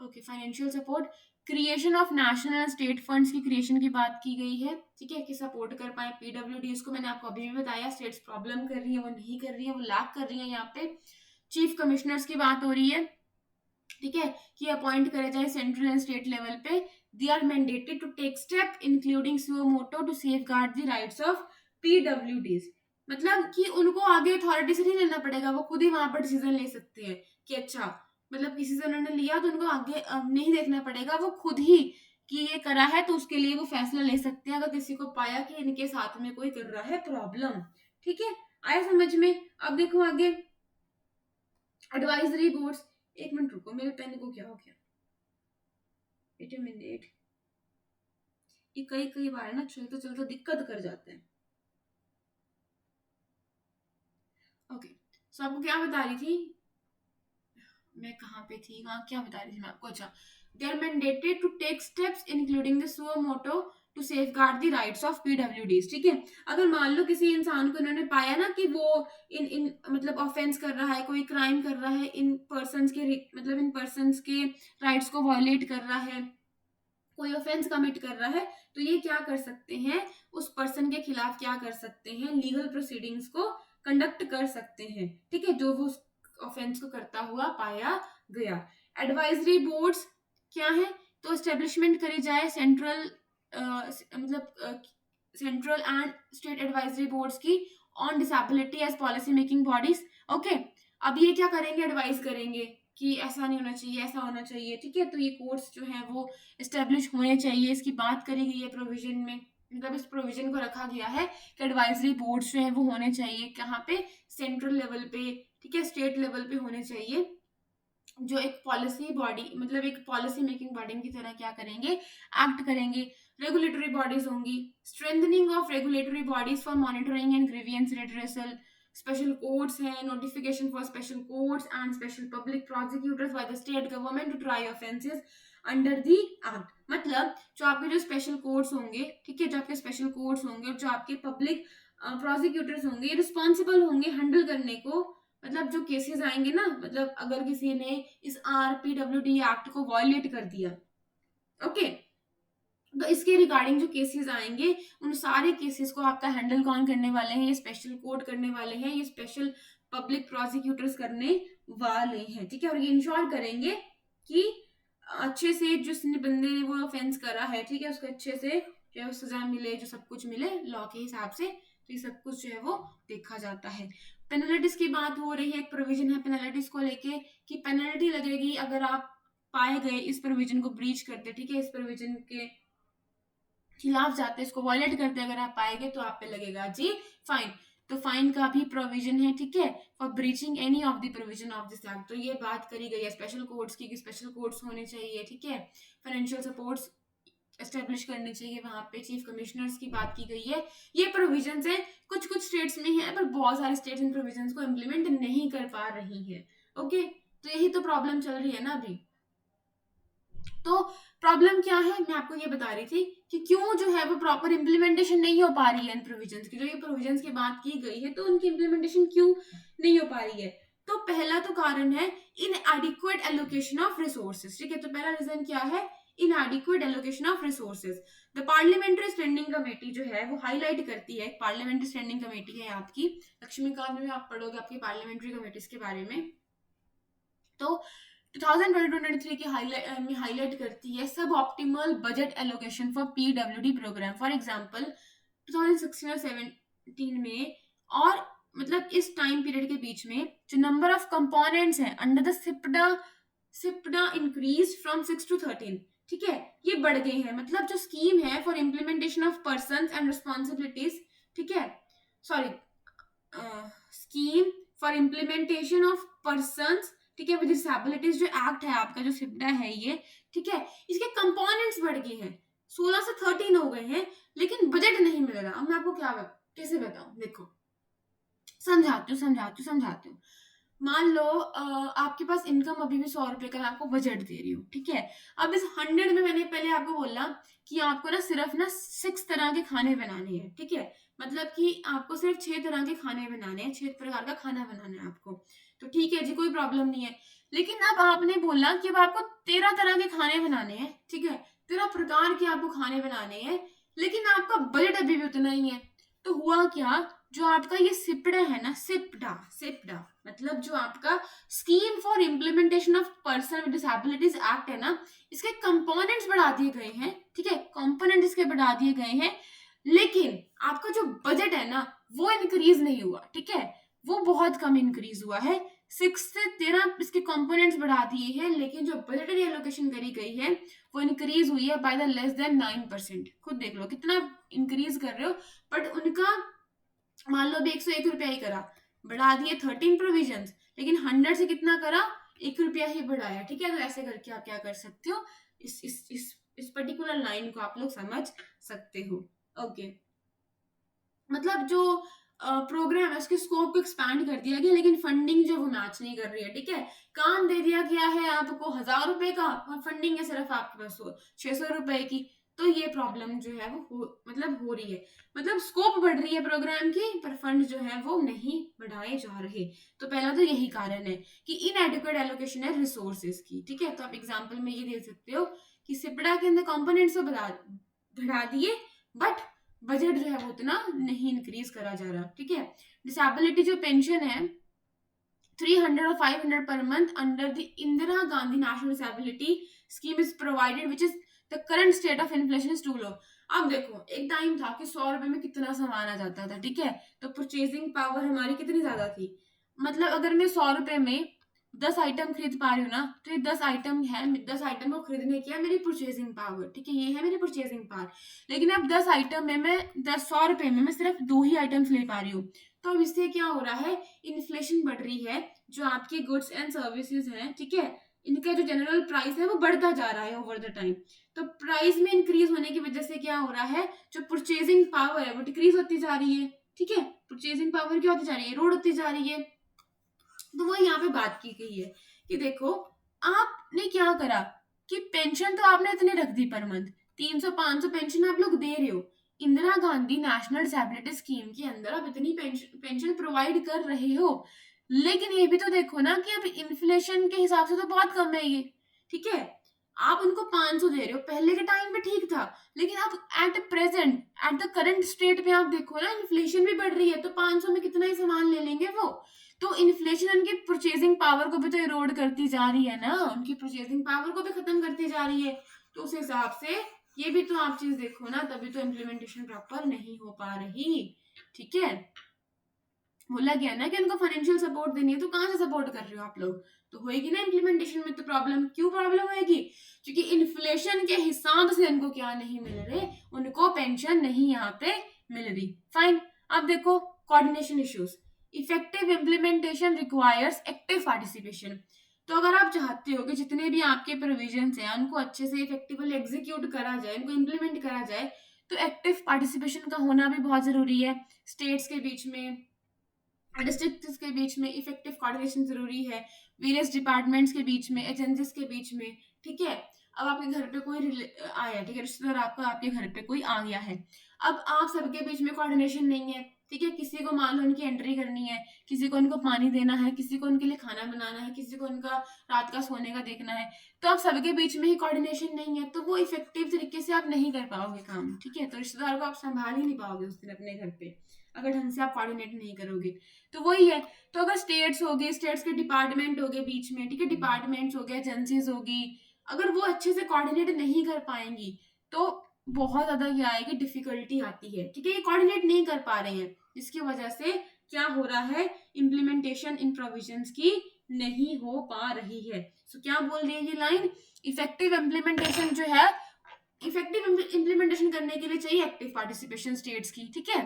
A: okay, financial support, creation of national and state funds की क्रिएशन की बात की गई है, ठीक है, कि सपोर्ट कर पाए पीडब्ल्यूडीज को। मैंने आपको अभी भी बताया स्टेट्स प्रॉब्लम कर रही है, वो नहीं कर रही है, वो लैक कर रही है, यहाँ पे चीफ कमिश्नर्स की बात हो रही है, ठीक है, कि अपॉइंट करे जाए सेंट्रल एंड स्टेट लेवल पे, they are mandated to take step including suo motu to safeguard the rights of PwDs, मतलब कि उनको आगे अथॉरिटी से नहीं लेना पड़ेगा, वो खुद ही वहां पर डिसीजन ले सकते हैं कि अच्छा, मतलब किसी से उन्होंने लिया तो उनको आगे नहीं देखना पड़ेगा, वो खुद ही कि ये करा है तो उसके लिए वो फैसला ले सकते हैं अगर किसी को पाया कि इनके साथ में कोई कर रहा है प्रॉब्लम, ठीक है, आया समझ में। अब देखो आगे, एडवाइजरी बोर्ड्स, एक मिनट रुको, मेरे पेन को क्या हो गया, वेट अ मिनट, ये कई बार ना चलते चलते दिक्कत कर जाते हैं। ओके, सो आपको क्या बता रही थी, मैं कहाँ पे थी, वहाँ क्या बता रही थी मैं आपको, अच्छा, they are mandated to take steps including the suo motu to safeguard the rights of PwDs. ठीक है, अगर मान लो किसी इंसान को इन्होंने पाया ना कि वो इन मतलब ऑफेंस कर रहा है, कोई क्राइम कर रहा है, इन पर्सन के मतलब इन पर्सन के राइट्स को वायलेट कर रहा है, कोई ऑफेंस कमिट कर रहा है, तो ये क्या कर सकते हैं, उस पर्सन के खिलाफ क्या कर सकते हैं, लीगल प्रोसीडिंग्स को कंडक्ट कर सकते हैं। ठीक है, जो वो ऑफेंस को करता हुआ पाया गया। एडवाइजरी बोर्ड्स क्या है, तो एस्टेब्लिशमेंट करी जाए सेंट्रल मतलब central and state advisory boards की on disability as policy making bodies. Okay, अब ये क्या करेंगे, एडवाइस करेंगे कि ऐसा नहीं होना चाहिए, ऐसा होना चाहिए। ठीक है, तो ये कोर्ट्स जो है वो एस्टेब्लिश होने चाहिए, इसकी बात करी गई है प्रोविजन में, मतलब इस प्रोविजन को रखा गया है कि एडवाइजरी बोर्ड्स जो है वो होने चाहिए कहाँ पे, सेंट्रल लेवल पे, ठीक है, स्टेट लेवल पे होने चाहिए, जो एक पॉलिसी बॉडी मतलब एक पॉलिसी मेकिंग बॉडी की तरह क्या करेंगे, एक्ट करेंगे। रेगुलेटरी बॉडीज होंगी, strengthening of regulatory bodies for monitoring and grievance redressal, special courts हैं, notification for special courts and special public prosecutors by the state government to try offences under the act. मतलब जो आपके जो स्पेशल कोर्ट्स होंगे, ठीक है, जो आपके स्पेशल कोर्ट्स होंगे और जो आपके पब्लिक प्रोसिक्यूटर्स होंगे, रिस्पॉन्सिबल होंगे हैंडल करने को, मतलब जो केसेस आएंगे ना, मतलब अगर किसी ने इस RPWD एक्ट को वायलेट कर दिया, ओके, तो इसके रिगार्डिंग जो केसेस आएंगे, उन सारे केसेस को आपका हैंडल कौन करने वाले हैं, ये स्पेशल कोर्ट करने वाले हैं, ये स्पेशल पब्लिक प्रोसिक्यूटर्स करने वाले हैं। ठीक है, और ये इंश्योर करेंगे कि अच्छे से जिसने बंदे ने वो ऑफेंस करा है, ठीक है, उसको अच्छे से जो है सजा मिले, जो सब कुछ मिले लॉ के हिसाब से, तो ये सब कुछ जो है वो देखा जाता है। पेनल्टीज की बात हो रही है, एक प्रोविजन है पेनल्टीज को लेके कि पेनल्टी लगेगी अगर आप पाए गए इस प्रोविजन को ब्रीच करते, ठीक है, इस प्रोविजन के खिलाफ जाते, इसको वायलेट करते, अगर आप पाएंगे तो आप पे लगेगा जी फाइन। तो फाइन का भी प्रोविजन है, ठीक है, for breaching any of the provision of this act. तो ये बात करी गई है स्पेशल कोर्ट्स की, स्पेशल कोर्ट्स होने चाहिए, ठीक है, फाइनेंशियल सपोर्ट्स एस्टेब्लिश करने चाहिए, वहां पे चीफ कमिश्नर्स की बात की गई है। ये प्रोविजंस है, कुछ कुछ स्टेट्स में है, पर बहुत सारे स्टेट्स इन प्रोविजंस को इम्प्लीमेंट नहीं कर पा रही है। ओके, तो यही तो प्रॉब्लम चल रही है ना अभी। तो प्रॉब्लम क्या है, मैं आपको ये बता रही थी कि क्यों जो है वो प्रॉपर इम्प्लीमेंटेशन नहीं हो पा रही है इन प्रोविजंस की, जो ये प्रोविजंस की बात की गई है, तो उनकी इम्प्लीमेंटेशन क्यों नहीं हो पा रही है। तो पहला तो कारण है इनएडिक्वेट एलोकेशन ऑफ रिसोर्सेज। ठीक है, तो पहला रीजन क्या है, इनएडिक्वेट allocation of resources. The parliamentary standing committee जो है वो हाईलाइट करती है, पार्लियामेंट्री स्टैंडिंग कमेटी है आपकी, लक्ष्मीकांत में आप पढ़ोगे आपकी पार्लियामेंट्री कमेटीज के बारे में, तो 2022-23 की हाईलाइट करती है सब optimal budget allocation for PWD programme. For example 2016 और 17 में, और मतलब इस टाइम पीरियड के बीच में जो नंबर ऑफ कंपोनेंट्स हैं under the SIPDA increase from 6 to 13। ठीक है, ये बढ़ गए हैं, मतलब जो स्कीम है for implementation of persons and responsibilities, ठीक है, sorry, scheme for implementation of persons, ठीक है, विद डिसेबिलिटीज, जो एक्ट है आपका जो सिप्डा है ये, ठीक है, इसके कंपोनेंट्स बढ़ गए हैं, 16 से 13 हो गए हैं, लेकिन बजट नहीं मिल रहा। अब मैं आपको कैसे बताऊं, देखो समझाती हूँ। मान लो आपके पास इनकम अभी भी 100 रुपए का, मैं आपको बजट दे रही हूँ, ठीक है। अब इस 100 में मैंने पहले आपको बोला कि आपको ना सिर्फ ना 6 तरह के खाने बनाने हैं, ठीक है, मतलब कि आपको सिर्फ 6 तरह के खाने बनाने हैं, 6 प्रकार का खाना बनाना है आपको, तो ठीक है जी, कोई प्रॉब्लम नहीं है। लेकिन अब आपने बोला कि अब आपको 13 तरह के खाने बनाने हैं, ठीक है, 13 प्रकार के आपको खाने बनाने हैं, लेकिन आपका बजट अभी भी उतना ही है। तो हुआ क्या, जो आपका ये सिप्डा है ना, सिप्डा मतलब जो आपका scheme for implementation of person with disabilities act है ना, इसके कंपोनेंट्स बढ़ा दिए गए हैं, ठीक है, कंपोनेंट इसके बढ़ा दिए गए हैं, लेकिन आपका जो बजट है ना वो इंक्रीज नहीं हुआ, ठीक है, वो बहुत कम इंक्रीज हुआ है। 6 से 13 इसके कंपोनेंट्स बढ़ा दिए हैं, लेकिन जो बजटरी एलोकेशन करी गई है वो इंक्रीज हुई है बाय द लेस देन 9%। खुद देख लो कितना इंक्रीज कर रहे हो, बट उनका मान लो अभी 101 रुपया ही करा, बढ़ा दिए 13 प्रोविजंस, लेकिन 100 से कितना करा, 1 रुपया ही बढ़ाया, ठीक है। तो ऐसे करके आप क्या कर सकते हो, इस पर्टिकुलर लाइन को आप लोग समझ सकते हो। ओके, मतलब जो प्रोग्राम है उसके स्कोप को एक्सपैंड कर दिया गया, लेकिन फंडिंग जो वो मैच नहीं कर रही है। ठीक है, काम दे दिया गया है आपको 1000 रुपए का और फंडिंग है सिर्फ आपके पास 600 रुपए की। तो ये प्रॉब्लम जो है वो मतलब हो रही है, मतलब स्कोप बढ़ रही है प्रोग्राम की पर फंड जो है वो नहीं बढ़ाए जा रहे। तो पहला तो यही कारण है कि इनएडिक्वेट एलोकेशन है रिसोर्सेज की। ठीक है, तो आप एग्जांपल में ये दे सकते हो कि सिपड़ा के अंदर कंपोनेंट्स को बढ़ा दिए बट बजट जो है वो उतना नहीं इंक्रीज करा जा रहा। ठीक है, डिसेबिलिटी जो पेंशन है 300 और 500 per month under the Indira Gandhi National Disability Scheme is provided, which is the current state of inflation is too low. अब देखो, एक टाइम था कि 100 रुपए में कितना सामान आ जाता था। ठीक है, तो परचेजिंग पावर हमारी कितनी ज्यादा थी, मतलब अगर मैं 100 रुपए में 10 आइटम खरीद पा रही हूँ ना, तो ये 10 आइटम है, 10 आइटम को खरीदने की है मेरी परचेजिंग पावर। ठीक है, ये है मेरी परचेजिंग पावर। लेकिन अब 10 आइटम में मैं 100 रुपए में मैं सिर्फ 2 ही आइटम्स ले पा रही हूँ। तो अब इससे क्या हो रहा है, इन्फ्लेशन बढ़ रही है, जो आपकी गुड्स एंड सर्विसेज हैं। ठीक है, इनका जो जनरल प्राइस है वो बढ़ता जा रहा है ओवर द टाइम। तो प्राइस में इंक्रीज होने की वजह से क्या हो रहा है, जो परचेजिंग पावर है वो डिक्रीज होती जा रही है। ठीक है, परचेजिंग पावर क्या होती जा रही है, रोड होती जा रही है। तो वो यहाँ पे बात की गई है कि देखो आपने क्या करा कि पेंशन तो आपने इतनी रख दी पर मंथ, 300-500 पेंशन आप लोग दे रहे हो। Indira Gandhi national disability scheme के अंदर आप इतनी पेंशन प्रोवाइड कर रहे हो, लेकिन ये भी तो देखो ना कि अब इन्फ्लेशन के हिसाब से तो बहुत कम है ये। ठीक है, आप उनको 500 दे रहे हो, पहले के टाइम पे ठीक था, लेकिन अब at present at the current state पे आप देखो ना, इन्फ्लेशन भी बढ़ रही है, तो 500 में कितना ही सामान ले लेंगे वो। तो इन्फ्लेशन उनकी परचेजिंग पावर को भी तो इरोड करती जा रही है ना, उनकी परचेजिंग पावर को भी खत्म करती जा रही है। तो उस हिसाब से ये भी तो आप चीज देखो ना, तभी तो इम्प्लीमेंटेशन प्रॉपर नहीं हो पा रही। ठीक है, बोला गया ना कि उनको फाइनेंशियल सपोर्ट देनी है, तो कहाँ से सपोर्ट कर रहे हो आप लोग, तो होएगी ना इम्प्लीमेंटेशन में तो प्रॉब्लम। क्यों प्रॉब्लम होएगी, क्योंकि इन्फ्लेशन के हिसाब से उनको क्या नहीं मिल रहे, उनको पेंशन नहीं यहाँ पे मिल रही। फाइन, अब देखो coordination issues, effective implementation requires active participation. तो अगर आप चाहते हो कि जितने भी आपके प्रोविजंस हैं उनको अच्छे से इफेक्टिवली एग्जीक्यूट करा जाए, उनको इम्प्लीमेंट करा जाए, तो एक्टिव पार्टिसिपेशन का होना भी बहुत जरूरी है। स्टेट्स के बीच में, डिस्ट्रिक्ट्स के बीच में इफेक्टिव कोऑर्डिनेशन जरूरी है, वेरियस डिपार्टमेंट्स के बीच में, एजेंसीज के बीच में। ठीक है, अब आपके घर पे कोई आया, ठीक है, रिश्तेदार आपका आपके घर पे कोई आ गया है, अब आप सबके बीच में कोऑर्डिनेशन नहीं है। ठीक है, किसी को मान लो उनकी एंट्री करनी है, किसी को उनको पानी देना है, किसी को उनके लिए खाना बनाना है, किसी को उनका रात का सोने का देखना है, तो आप सबके बीच में ही कोऑर्डिनेशन नहीं है, तो वो इफेक्टिव तरीके से आप नहीं कर पाओगे काम। ठीक है, तो रिश्तेदार को आप संभाल ही नहीं पाओगे उस दिन अपने घर पे, अगर ढंग से आप कोऑर्डिनेट नहीं करोगे। तो वही है, तो अगर स्टेट्स हो गए, स्टेट्स के डिपार्टमेंट हो गए बीच में, ठीक है, डिपार्टमेंट्स हो गए, एजेंसीज होगी, अगर वो अच्छे से कोऑर्डिनेट नहीं कर पाएंगी तो बहुत ज्यादा क्या आएगी, डिफिकल्टी आती है। ठीक है, ये कोऑर्डिनेट नहीं कर पा रहे हैं, जिसकी वजह से क्या हो रहा है, इम्प्लीमेंटेशन इन प्रोविजंस की नहीं हो पा रही है। सो क्या बोल रही है ये लाइन, इफेक्टिव इम्प्लीमेंटेशन जो है, इफेक्टिव इम्प्लीमेंटेशन करने के लिए चाहिए एक्टिव पार्टिसिपेशन स्टेट्स की। ठीक है,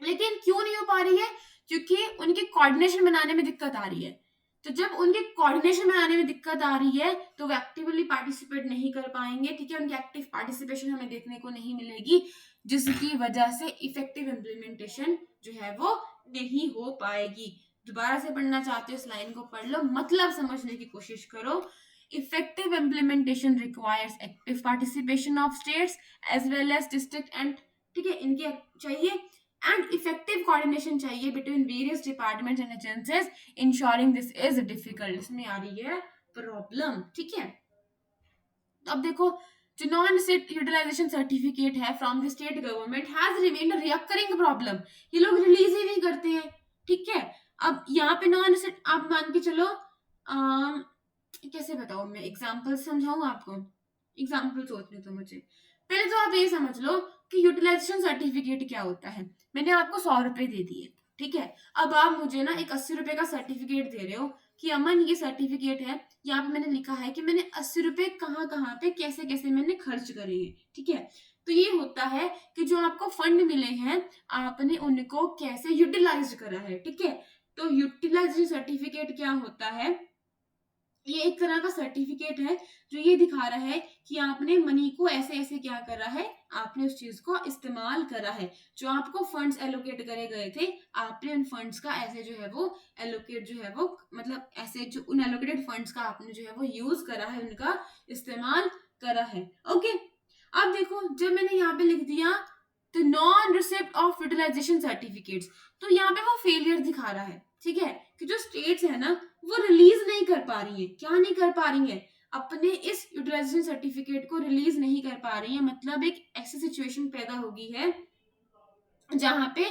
A: लेकिन क्यों नहीं हो पा रही है, क्योंकि उनके कोऑर्डिनेशन बनाने में दिक्कत आ रही है। तो जब उनके कोऑर्डिनेशन बनाने में दिक्कत आ रही है तो वो एक्टिवली पार्टिसिपेट नहीं कर पाएंगे। ठीक है, उनकी एक्टिव पार्टिसिपेशन हमें देखने को नहीं मिलेगी, जिसकी वजह से इफेक्टिव इम्प्लीमेंटेशन जो है वो नहीं हो पाएगी। दोबारा से पढ़ना चाहते हो इस लाइन को पढ़ लो, मतलब समझने की कोशिश करो। Effective implementation requires active participation of states as well as district and, ठीक है, इनके चाहिए, and effective coordination चाहिए between various departments and agencies, ensuring this is difficult। इसमें आ रही है प्रॉब्लम। ठीक है, तो अब देखो, जो नॉन स्टेट यूटिलाइजेशन सर्टिफिकेट है from the state government has remained a recurring problem, ये लोग रिलीज ही नहीं करते हैं। ठीक है, अब यहाँ पे नॉन स्टेट आप मान के चलो, कैसे बताऊं मैं, एग्जाम्पल समझाऊं आपको, एग्जाम्पल सोचने तो मुझे पहले तो आप ये समझ लो कि यूटिलाइजेशन सर्टिफिकेट क्या होता है। मैंने आपको 100 रुपए दे दिए, ठीक है, अब आप मुझे ना एक 80 रुपए का सर्टिफिकेट दे रहे हो कि अमन ये सर्टिफिकेट है, यहाँ पे मैंने लिखा है कि मैंने 80 रुपए कहाँ कहाँ पे कैसे कैसे मैंने खर्च करे हैं। ठीक है, तो ये होता है कि जो आपको फंड मिले हैं आपने उनको कैसे यूटिलाइज करा है। ठीक है, तो यूटिलाइजेशन सर्टिफिकेट क्या होता है, ये एक तरह का सर्टिफिकेट है जो ये दिखा रहा है कि आपने मनी को ऐसे ऐसे क्या करा है, आपने उस चीज को इस्तेमाल करा है। जो आपको फंड्स एलोकेट करे गए थे, आपने उन फंड्स का ऐसे जो है वो एलोकेट जो है वो मतलब ऐसे जो उन एलोकेटेड फंड्स का आपने जो है वो यूज करा है, उनका इस्तेमाल करा है। ओके, अब देखो जब मैंने यहाँ पे लिख दिया the non receipt of utilisation certificates, तो यहाँ पे वो फेलियर दिखा रहा है, ठीक है, कि जो स्टेट्स है ना वो रिलीज नहीं कर पा रही है। क्या नहीं कर पा रही है? अपने इस यूटिलाइजेशन सर्टिफिकेट को रिलीज नहीं कर पा रही है। मतलब एक ऐसी सिचुएशन पैदा होगी है जहां पे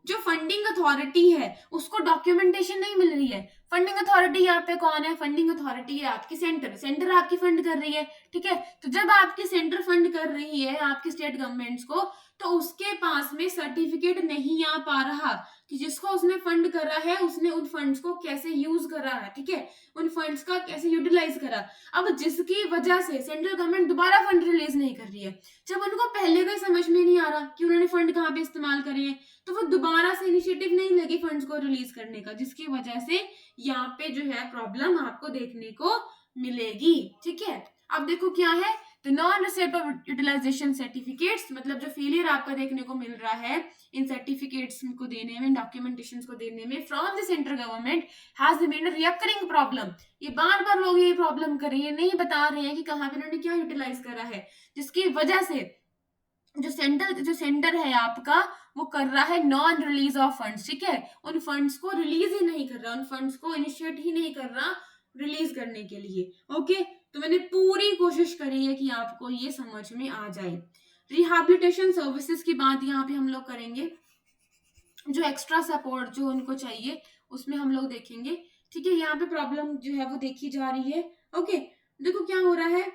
A: जो फंडिंग अथॉरिटी है उसको डॉक्यूमेंटेशन नहीं मिल रही है। फंडिंग अथॉरिटी यहाँ पे कौन है? फंडिंग अथॉरिटी है आपकी सेंटर। सेंटर आपकी फंड कर रही है, ठीक है। तो जब आपकी सेंटर फंड कर रही है आपकी स्टेट गवर्नमेंट्स को, तो उसके पास में सर्टिफिकेट नहीं आ पा रहा कि जिसको उसने फंड करा है उसने उन फंड्स को कैसे यूज करा है, ठीक है, उन फंड्स का कैसे यूटिलाइज करा। अब जिसकी वजह से सेंट्रल गवर्नमेंट दोबारा फंड रिलीज नहीं कर रही है, जब उनको पहले का समझ में नहीं आ रहा कि उन्होंने फंड कहाँ पे इस्तेमाल करे हैं, तो वो दोबारा से इनिशिएटिव नहीं लगी फंड्स को रिलीज करने का, जिसकी वजह से यहाँ पे जो है प्रॉब्लम आपको देखने को मिलेगी, ठीक है। अब देखो क्या है, the non receipt of utilisation certificates, मतलब जो फेलियर आपका देखने को मिल रहा है इन सर्टिफिकेट्स को देने में, डॉक्यूमेंटेशन को देने में from the central government has remained recurring problem. ये बार बार लोग ये प्रॉब्लम कर रहे हैं, नहीं बता रहे हैं कि कहाँ पे उन्होंने क्या यूटिलाइज करा है, जिसकी वजह से जो सेंटर है आपका वो कर रहा है नॉन रिलीज ऑफ फंड्स, ठीक है, उन फंड्स को रिलीज ही नहीं कर रहा, उन फंड्स को इनिशिएट ही नहीं कर रहा रिलीज करने के लिए। ओके, तो मैंने पूरी कोशिश करी है कि आपको ये समझ में आ जाए। रिहैबिलिटेशन सर्विसेज की बात यहाँ पे हम लोग करेंगे, जो एक्स्ट्रा सपोर्ट जो उनको चाहिए उसमें हम लोग देखेंगे, ठीक है। यहाँ पे प्रॉब्लम जो है वो देखी जा रही है। ओके, देखो क्या हो रहा है,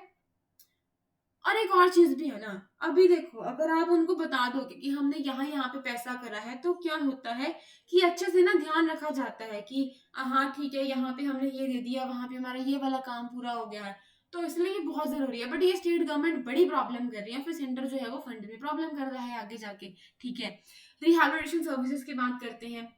A: और एक और चीज भी है ना, अभी देखो अगर आप उनको बता दोगे कि हमने यहाँ पे पैसा करा है, तो क्या होता है कि अच्छे से ना ध्यान रखा जाता है कि हाँ ठीक है यहाँ पे हमने ये दे दिया, वहां पे हमारा ये वाला काम पूरा हो गया है, तो इसलिए ये बहुत जरूरी है। बट ये स्टेट गवर्नमेंट बड़ी प्रॉब्लम कर रही है, फिर सेंटर जो है वो फंड में प्रॉब्लम कर रहा है आगे जाके, ठीक है। रिहैबिलिटेशन सर्विसेज की बात करते हैं।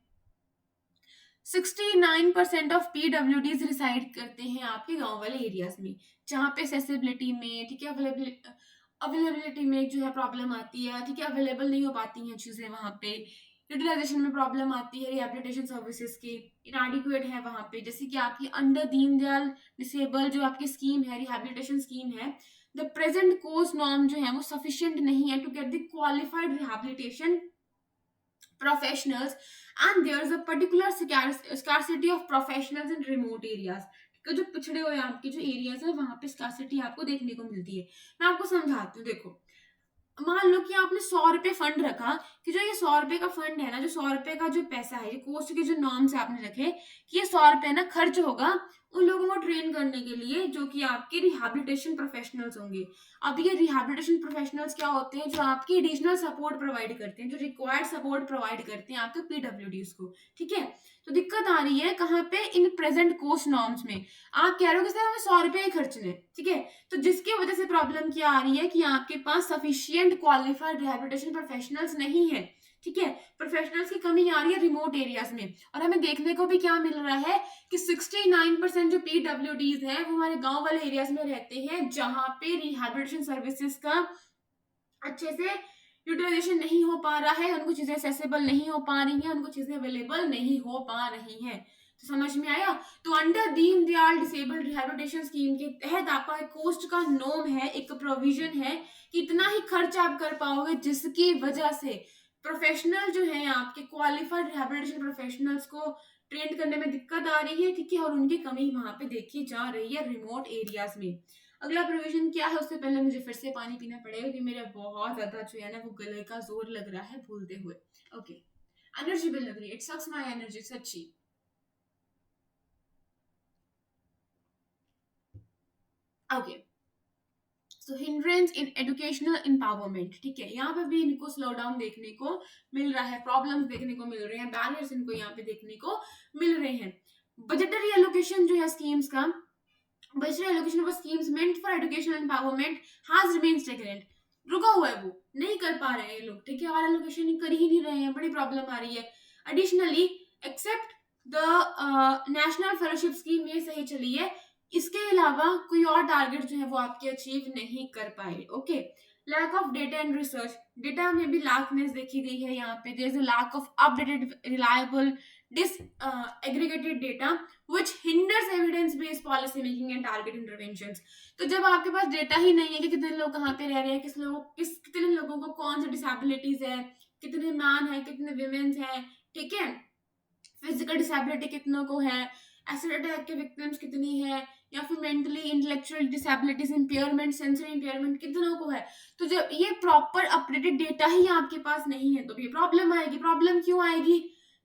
A: 69% ऑफ पीडब्ल्यूडीज रिसाइड करते हैं आपके गांव वाले एरियाज में, जहाँ पे एक्सेसिबिलिटी में, ठीक है, अवेलेबिलिटी में जो है प्रॉब्लम आती है, ठीक है, अवेलेबल नहीं हो पाती हैं चीजें वहाँ पे, यूटिलाइजेशन में प्रॉब्लम आती है, रिहेबिलिटेशन सर्विसेज की इनएडिक्वेट है वहाँ पे। जैसे कि आपकी अंडर दीनदयाल डिसेबल जो आपकी स्कीम है, रिहेबिलिटेशन स्कीम है, द प्रेजेंट कोर्स नॉर्म जो है वो सफिशिएंट नहीं है to get the qualified rehabilitation professionals, and there's a particular scarcity of professionals in remote areas। जो पिछड़े हुए आपके जो एरियाज है वहां पे स्कार्सिटी आपको देखने को मिलती है। मैं आपको समझाती हूँ, देखो मान लो कि आपने 100 रुपए फंड रखा, कि जो ये 100 रुपए का फंड है ना, जो 100 रुपए का जो पैसा है, ये कोस्ट के जो नॉर्म्स आपने रखे कि ये 100 रुपए ना खर्च होगा उन लोगों को ट्रेन करने के लिए जो कि आपके रिहैबिलिटेशन प्रोफेशनल्स होंगे। अब ये रिहैबिलिटेशन प्रोफेशनल्स क्या होते हैं? जो आपकी एडिशनल सपोर्ट प्रोवाइड करते हैं, जो रिक्वायर्ड सपोर्ट प्रोवाइड करते हैं आपके पीडब्ल्यूडीज को, ठीक है। तो दिक्कत आ रही है कहाँ पे? इन प्रेजेंट कोस्ट नॉर्म्स में। आप कह रहे हो कि सर हमें 100 रुपए ही खर्चने, ठीक है, तो जिसकी वजह से प्रॉब्लम क्या आ रही है कि आपके पास सफिशिएंट क्वालिफाइड रिहैबिलिटेशन प्रोफेशनल्स नहीं है, ठीक है, प्रोफेशनल्स की कमी आ रही है रिमोट एरियाज में। और हमें देखने को भी क्या मिल रहा है कि 69% जो पीडब्ल्यूडीज है वो हमारे गांव वाले एरियाज में रहते हैं, जहां पे रिहैबिलिटेशन सर्विसेज का अच्छे से यूटिलाइजेशन नहीं हो पा रहा है, उनको चीजें एक्सेसिबल नहीं हो पा रही हैं, उनको चीजें अवेलेबल नहीं हो पा रही हैं। तो समझ में आया? तो under Deendayal disable rehabilitation scheme के तहत आपका एक कोस्ट का नॉर्म है, एक प्रोविजन है कि इतना ही खर्च आप कर पाओगे, जिसकी वजह से प्रोफेशनल जो है आपके क्वालिफाइड रिहैबिलिटेशन प्रोफेशनल्स को ट्रेन करने में दिक्कत आ रही है, ठीक है, और उनकी कमी वहां पे देखी जा रही है रिमोट एरियाज में। अगला प्रोविजन क्या है? उससे पहले मुझे फिर से पानी पीना पड़ेगा क्योंकि मेरा बहुत ज्यादा जो है ना वो गले का जोर लग रहा है भूलते हुए। ओके, एनर्जी बिल लग रही है, इट सक्स माय एनर्जी सच्ची। Okay, so hindrance in educational empowerment, ठीक है, यहाँ पे भी इनको स्लो डाउन देखने को मिल रहा है, प्रॉब्लम्स देखने को मिल रहे हैं, बैरियर्स इनको यहाँ पे देखने को मिल रहे हैं। बजटरी एलोकेशन जो है स्कीम्स का, budgetary allocation of schemes meant for educational empowerment has remained stagnant, रुका हुआ है, वो नहीं कर पा रहे हैं ये लोग, ठीक है, और एलोकेशन कर ही नहीं रहे हैं, बड़ी प्रॉब्लम आ रही है। Additionally except the national fellowship scheme ये सही चली है, इसके अलावा कोई और टारगेट जो है वो आपके अचीव नहीं कर पाए। Okay, lack of data and research, data में भी लैकनेस देखी गई है यहाँ पे। There is a lack of updated reliable disaggregated data which hinders evidence based policy making and target interventions. तो जब आपके पास डेटा ही नहीं है कि कितने लोग कहाँ पे रह रहे हैं, कितने लोगों को कौन सी डिसेबिलिटीज है, कितने मैन है, कितने विमेन्स है, ठीक है, फिजिकल डिसेबिलिटी कितनों को है, एसिड अटैक के विक्टिम्स कितनी है, या फिर mentally intellectual disabilities impairment sensory impairment कितनों को है। तो जब ये प्रॉपर अपडेटेड डेटा ही आपके पास नहीं है तो ये प्रॉब्लम आएगी। प्रॉब्लम क्यों आएगी?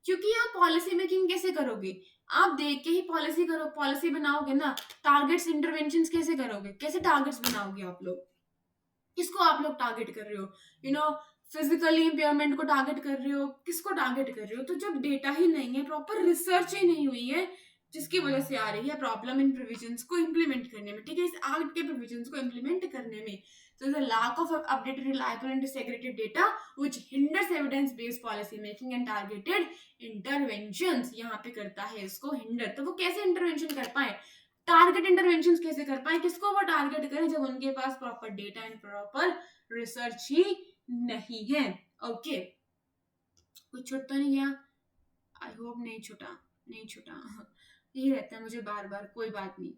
A: क्योंकि आप पॉलिसी मेकिंग कैसे करोगे? आप देख के ही पॉलिसी बनाओगे ना। टारगेट्स इंटरवेंशन कैसे करोगे? कैसे टारगेट्स बनाओगे आप लोग? किसको आप लोग टारगेट कर रहे हो? यू नो, फिजिकली इम्पेयरमेंट को टारगेट कर रहे हो, किसको टारगेट कर रहे हो? तो जब डेटा ही नहीं है, प्रॉपर रिसर्च ही नहीं हुई है, जिसकी वजह से आ रही है प्रॉब्लम इन प्रोविजंस को इम्प्लीमेंट करने में, ठीक है, इस एक्ट के प्रोविजंस को इम्प्लीमेंट करने में। तो the lack of updated reliable and disaggregated data which hinders evidence based policy making and targeted interventions, यहाँ पे करता है इसको हिंडर। तो वो कैसे इंटरवेंशन कर पाए, टारगेट इंटरवेंशन कैसे कर पाए, किसको वो टारगेट करें, जब उनके पास proper data and proper research ही नहीं है। ओके, कुछ छूट तो नहीं गया? आई होप नहीं छूटा, नहीं छूटा। यही रहता है मुझे बार बार, कोई बात नहीं।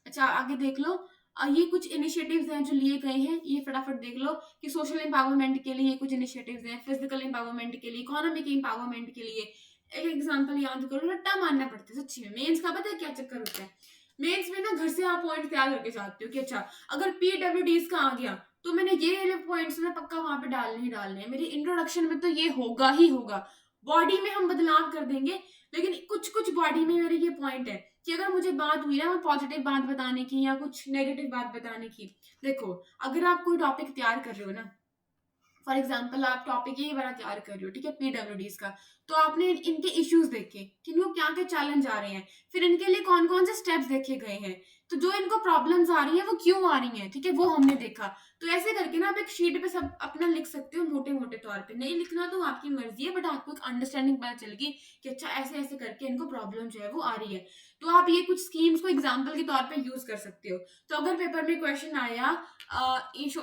A: अच्छा, आगे देख लो। ये कुछ इनिशिएटिव्स हैं जो लिए गए हैं, ये फटाफट देख लो कि सोशल एम्पावरमेंट के लिए कुछ इनिशिएटिव्स हैं, फिजिकल एम्पावरमेंट के लिए, इकोनॉमिक एम्पावरमेंट के लिए। एक एग्जांपल याद करो, रट्टा मारना पड़ता है सच्ची में। मेंस का पता है क्या चक्कर होता है? मेंस में ना घर से आप पॉइंट तैयार करके जाते हो कि अच्छा अगर पीडब्ल्यूडीज का आ गया तो मैंने ये पॉइंट्स ना पक्का वहां पे डालने ही डालने हैं, मेरी इंट्रोडक्शन में तो ये होगा ही होगा। बॉडी में हम बदलाव कर देंगे, लेकिन कुछ कुछ बॉडी में मेरे ये पॉइंट है कि अगर मुझे बात हुई ना मैं पॉजिटिव बात बताने की या कुछ नेगेटिव बात बताने की। देखो, अगर आप कोई टॉपिक तैयार कर रहे हो ना, फॉर एग्जाम्पल आप टॉपिक यही वाला तैयार कर रहे हो, ठीक है, पीडब्ल्यूडीज का, तो आपने इनके इश्यूज देखे कि इनको क्या क्या चैलेंज आ रहे हैं, फिर इनके लिए कौन कौन से स्टेप्स देखे गए हैं, तो जो इनको प्रॉब्लम्स आ रही हैं वो क्यों आ रही हैं, ठीक है, वो हमने देखा। तो ऐसे करके ना आप एक शीट पे सब अपना लिख सकते हो, मोटे मोटे तौर पे। नहीं लिखना तो आपकी मर्जी है, बट आपको एक अंडरस्टैंडिंग पता चलेगी कि अच्छा ऐसे ऐसे करके इनको प्रॉब्लम जो है वो आ रही है। तो आप ये कुछ स्कीम्स को एग्जाम्पल के तौर पे यूज कर सकते हो। तो अगर पेपर में क्वेश्चन आया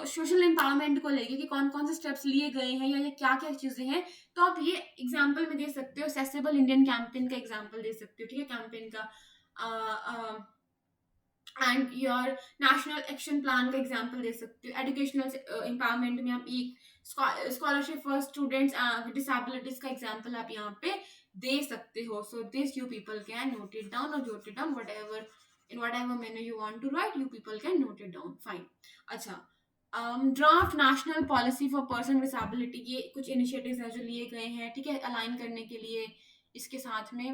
A: सोशल एम्पावरमेंट को लेके कि कौन कौन से स्टेप्स लिए गए हैं या ये क्या क्या चीजें हैं, तो आप ये एग्जाम्पल में दे सकते हो। एक्सेसिबल इंडियन कैंपेन का एग्जाम्पल दे सकते हो, ठीक है, कैंपेन का, and your national action plan का एग्जाम्पल दे सकते हो। एजुकेशनल एम्पावरमेंट में आप scholarship for students with disabilities का एग्जाम्पल आप यहाँ पे दे सकते हो। So this you people can note it down और jot it down, whatever in whatever manner you want to write, you people can note it down. Fine. अच्छा, draft national policy for person disability, ये कुछ इनिशिएटिव्स हैं जो लिए गए हैं, ठीक है, अलाइन करने के लिए। इसके साथ में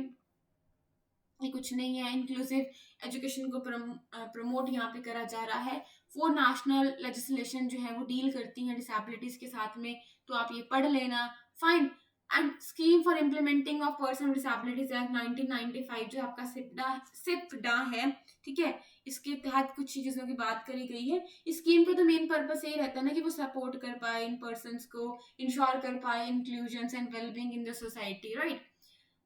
A: ये कुछ नहीं है, इंक्लूसिव एजुकेशन को प्रमोट यहाँ पे करा जा रहा है। वो नेशनल लेजिस्लेशन जो है वो डील करती हैं डिसेबिलिटीज के साथ में, तो आप ये पढ़ लेना। Fine. And scheme for implementing of person disabilities act 1995 जो आपका सिपडा है, ठीक है, इसके तहत कुछ चीजों की बात करी गई है। इस स्कीम का तो मेन पर्पस यही रहता है ना कि वो सपोर्ट कर पाए इन पर्सन को, इंश्योर कर पाए inclusion and wellbeing in the society, right.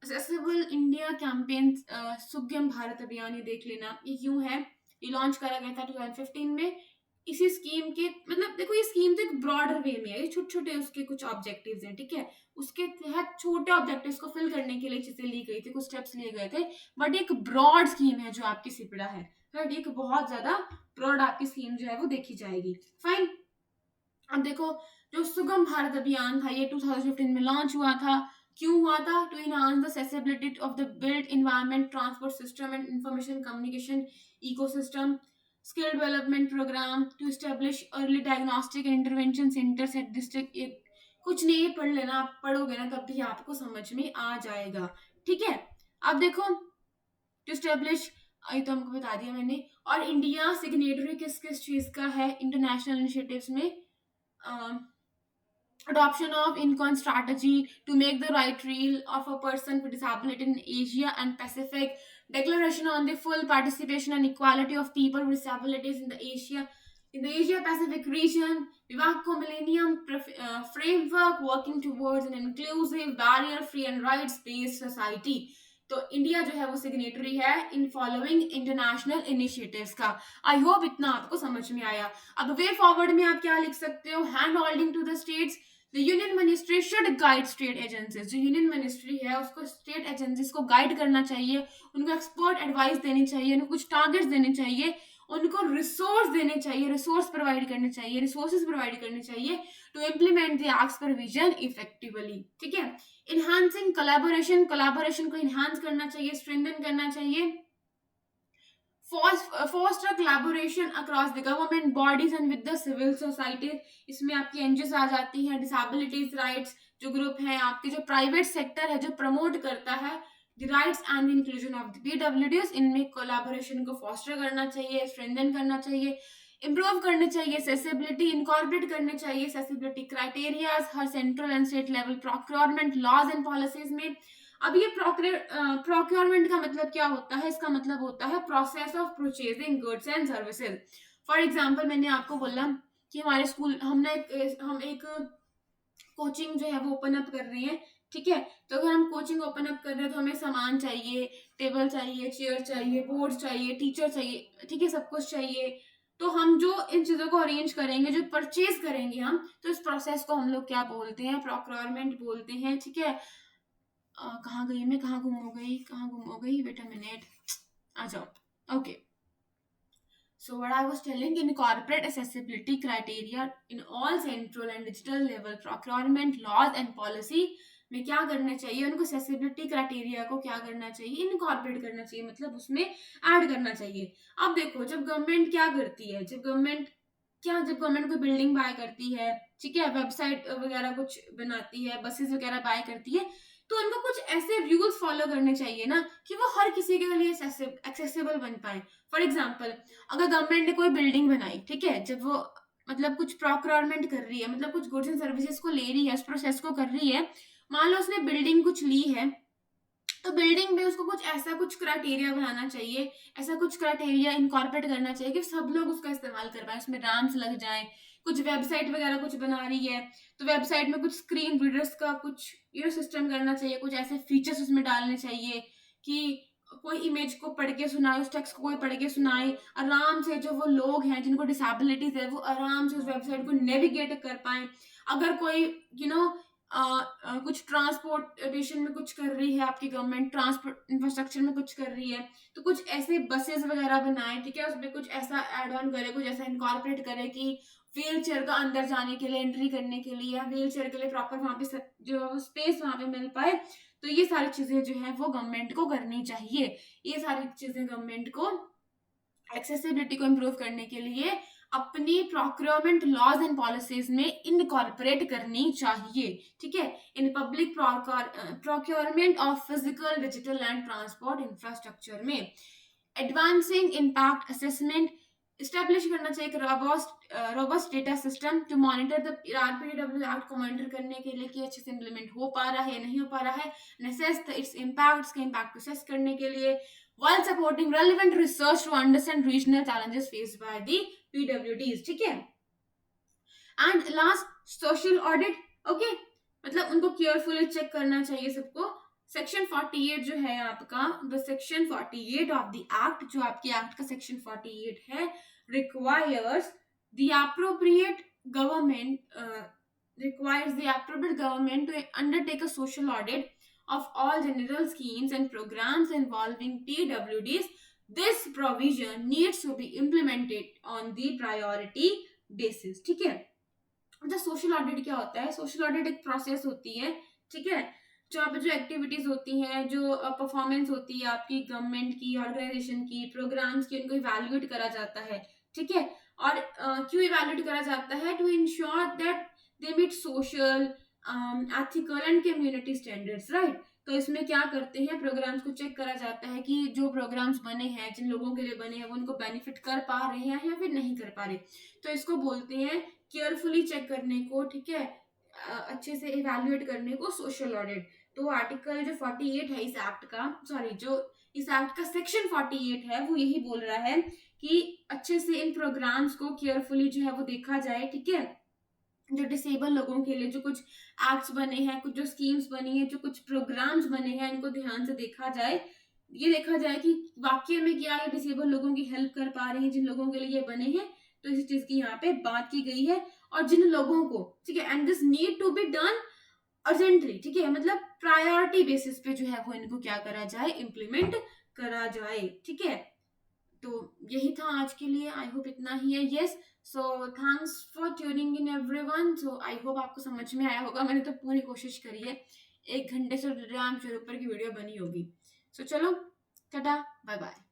A: Accessible India campaign, सुगम भारत अभियान, ये देख लेना ये क्यों है। ये लॉन्च करा गया था 2015 में। इसी स्कीम के मतलब देखो ये स्कीम तो एक ब्रॉडर वे में है, ये छोटे छोटे उसके कुछ ऑब्जेक्टिव्स हैं, ठीक है, उसके तहत छोटे ऑब्जेक्टिव्स को फिल करने के लिए चीजें ली गई थी, कुछ स्टेप्स लिए गए थे, बट एक ब्रॉड स्कीम है जो आपकी सिपड़ा है, राइट। एक बहुत ज्यादा ब्रॉड आपकी स्कीम जो है वो देखी जाएगी। फाइन। अब देखो, जो सुगम भारत अभियान था ये 2015 में लॉन्च हुआ था। क्यों हुआ था? To enhance the accessibility of the built environment, transport system and information communication ecosystem, skill development programme, to establish early diagnostic and intervention centres at district. कुछ नहीं, पढ़ लेना, आप पढ़ोगे ना तब भी आपको समझ में आ जाएगा, ठीक है। अब देखो, टू एस्टेब्लिश, ये तो हमको बता दिया मैंने। और इंडिया सिग्नेटरी किस किस चीज का है इंटरनेशनल इनिशिएटिव्स में? Adoption of INCON strategy to make the right role of a person with disability in Asia and Pacific, declaration on the full participation and equality of people with disabilities in the Asia Pacific region, Vivaco Millennium Framework working towards an inclusive, barrier free and rights based society। तो इंडिया जो है वो सिग्नेटरी है इन फॉलोइंग इंटरनेशनल इनिशिएटिव्स का। आई होप इतना आपको समझ में आया। अब वे फॉरवर्ड में आप क्या लिख सकते हो, hand holding to the states, the union ministry should guide state agencies. जो यूनियन मिनिस्ट्री है उसको स्टेट एजेंसीज को गाइड करना चाहिए, उनको एक्सपर्ट एडवाइस देनी चाहिए, उनको कुछ टारगेट्स देने चाहिए, उनको रिसोर्स देने चाहिए, रिसोर्स प्रोवाइड करने चाहिए, रिसोर्सेज प्रोवाइड करने चाहिए to implement the acts provision effectively. ठीक है। इनहांसिंग कोलैबोरेशन, कोलैबोरेशन को इनहांस करना चाहिए, स्ट्रेंथन करना चाहिए। Foster collaboration across the government bodies and with the civil society. इसमें आपकी एनजीओ आ जाती हैं, डिसेबिलिटीज राइट्स जो ग्रुप है, आपके जो प्राइवेट सेक्टर है जो प्रमोट करता है the rights and inclusion of the PwDs. इनमें कोलैबोरेशन को फोस्टर करना चाहिए, स्ट्रेंथन करना चाहिए, इम्प्रूव करने चाहिए, एक्सेसिबिलिटी इनकॉर्पोरेट करने चाहिए, एक्सेसिबिलिटी क्राइटेरियाज हर central and state level procurement laws and policies में। अब ये प्रोक्योरमेंट का मतलब क्या होता है, इसका मतलब होता है process of purchasing goods and services. For example मैंने आपको बोला कि हमारे स्कूल हम एक कोचिंग जो है वो ओपन अप कर रहे हैं। ठीक है। तो अगर हम कोचिंग ओपन अप कर रहे हैं तो हमें सामान चाहिए, टेबल चाहिए, चेयर चाहिए, बोर्ड चाहिए, टीचर चाहिए, ठीक है, सब कुछ चाहिए। तो हम जो इन चीजों को अरेंज करेंगे, जो परचेज करेंगे हम, तो इस प्रोसेस को हम लोग क्या बोलते हैं, प्रोक्योरमेंट बोलते हैं। ठीक है। कहाँ गई मैं, कहाँ गुम हो गई, वेट अ मिनट, आ जाओ। Okay, so what I was telling, incorporate accessibility criteria in all central and digital level procurement laws and policy में क्या करना चाहिए, उनको accessibility criteria को क्या करना चाहिए, इनकॉर्पोरेट करना चाहिए, मतलब उसमें ऐड करना चाहिए। अब देखो जब गवर्नमेंट क्या करती है, जब गवर्नमेंट कोई बिल्डिंग बाय करती है, ठीक है, वेबसाइट वगैरह कुछ बनाती है, बसेस वगैरह बाय करती है, तो उनको कुछ ऐसे रूल्स फॉलो करने चाहिए ना कि वो हर किसी के लिए एक्सेसिबल बन पाए। फॉर एग्जाम्पल, अगर गवर्नमेंट ने कोई बिल्डिंग बनाई, ठीक है, जब वो मतलब कुछ प्रोक्योरमेंट कर रही है, मतलब कुछ गुड्स एंड सर्विसेज को ले रही है, उस प्रोसेस को कर रही है, मान लो उसने बिल्डिंग कुछ ली है, तो बिल्डिंग में उसको कुछ क्राइटेरिया बनाना चाहिए, ऐसा कुछ क्राइटेरिया इनकॉर्पोरेट करना चाहिए कि सब लोग उसका इस्तेमाल कर पाए, उसमें रैम्स लग जाएं। कुछ वेबसाइट वगैरह कुछ बना रही है तो वेबसाइट में कुछ स्क्रीन रीडर्स का कुछ सिस्टम करना चाहिए, कुछ ऐसे फीचर्स उसमें डालने चाहिए कि कोई इमेज को पढ़ के सुनाए, उस टेक्स्ट को कोई पढ़ के सुनाए, आराम से जो वो लोग हैं जिनको डिसेबिलिटीज है वो आराम से उस वेबसाइट को नेविगेट कर पाए। अगर कोई कुछ ट्रांसपोर्टेशन में कुछ कर रही है, आपकी गवर्नमेंट ट्रांसपोर्ट इंफ्रास्ट्रक्चर में कुछ कर रही है, तो कुछ ऐसे बसेस वगैरह बनाए, ठीक है, उसमें कुछ ऐसा एड ऑन करे, कुछ ऐसा इनकॉर्पोरेट करे कि व्हील चेयर का अंदर जाने के लिए, एंट्री करने के लिए, या व्हील चेयर के लिए प्रॉपर वहां पे जो स्पेस वहां पे मिल पाए। तो ये सारी चीजें जो है वो गवर्नमेंट को करनी चाहिए। ये सारी चीजें गवर्नमेंट को एक्सेसिबिलिटी को इम्प्रूव करने के लिए अपनी प्रोक्योरमेंट लॉज एंड पॉलिसीज में इनकॉर्पोरेट करनी चाहिए। ठीक है। इन public procurement of physical, digital and transport infrastructure में एडवांसिंग इम्पैक्ट असेसमेंट इस्टेब्लिश करना चाहिए, robust data system to monitor the RPW act को मॉनिटर करने के लिए कि अच्छे से इम्प्लीमेंट हो पा रहा है, नहीं हो पा रहा है, असेस इट्स इम्पैक्ट्स के इम्पैक्ट असेस करने के लिए, while supporting relevant research to understand regional challenges faced by the PWDs। ठीक है। And last, social audit. Okay, मतलब उनको केयरफुली चेक करना चाहिए सबको। सेक्शन 48 जो है आपका, the section 48 of the act, जो आपके एक्ट का सेक्शन 48 है, requires the appropriate government to undertake a social audit of all general schemes and programs involving PWDs. This provision needs to be implemented on the priority basis। ठीक है। अच्छा, सोशल ऑडिट क्या होता है? सोशल ऑडिट एक प्रोसेस होती है, ठीक है, जहाँ पे जो एक्टिविटीज होती हैं, जो परफॉर्मेंस होती है आपकी गवर्नमेंट की, ऑर्गेनाइजेशन की, प्रोग्राम्स की, उनको इवैल्यूएट करा जाता है। ठीक है। और क्यों इवैल्यूएट करा जाता है? To ensure that they meet social, ethical and community standards, right. तो इसमें क्या करते हैं, प्रोग्राम्स को चेक करा जाता है कि जो प्रोग्राम्स बने हैं, जिन लोगों के लिए बने हैं, वो उनको बेनिफिट कर पा रहे हैं या फिर नहीं कर पा रहे। तो इसको बोलते हैं केयरफुली चेक करने को, ठीक है, अच्छे से इवैल्यूएट करने को सोशल ऑडिट। तो आर्टिकल जो 48 है इस एक्ट का, जो इस एक्ट का सेक्शन 48 है, वो यही बोल रहा है कि अच्छे से इन प्रोग्राम्स को केयरफुली जो है वो देखा जाए, ठीक है, जो डिसेबल लोगों के लिए जो कुछ एक्ट्स बने हैं, कुछ जो स्कीम्स बनी है, जो कुछ प्रोग्राम्स बने हैं, इनको ध्यान से देखा जाए। ये देखा जाए कि वाकई में क्या ये डिसेबल लोगों की हेल्प कर पा रहे हैं, जिन लोगों के लिए ये बने हैं। तो इस चीज की यहाँ पे बात की गई है। और जिन लोगों को, ठीक है, and this need to be done urgently, ठीक है, मतलब प्रायोरिटी बेसिस पे जो है वो इनको क्या करा जाए, इम्प्लीमेंट करा जाए, ठीक है। तो यही था आज के लिए। आई होप इतना ही है। Yes, so thanks for tuning in everyone. So I hope आपको समझ में आया होगा। मैंने तो पूरी कोशिश करी है। 1 घंटे से रैम शुरू ऊपर की वीडियो बनी होगी। सो चलो, टाटा, बाय बाय।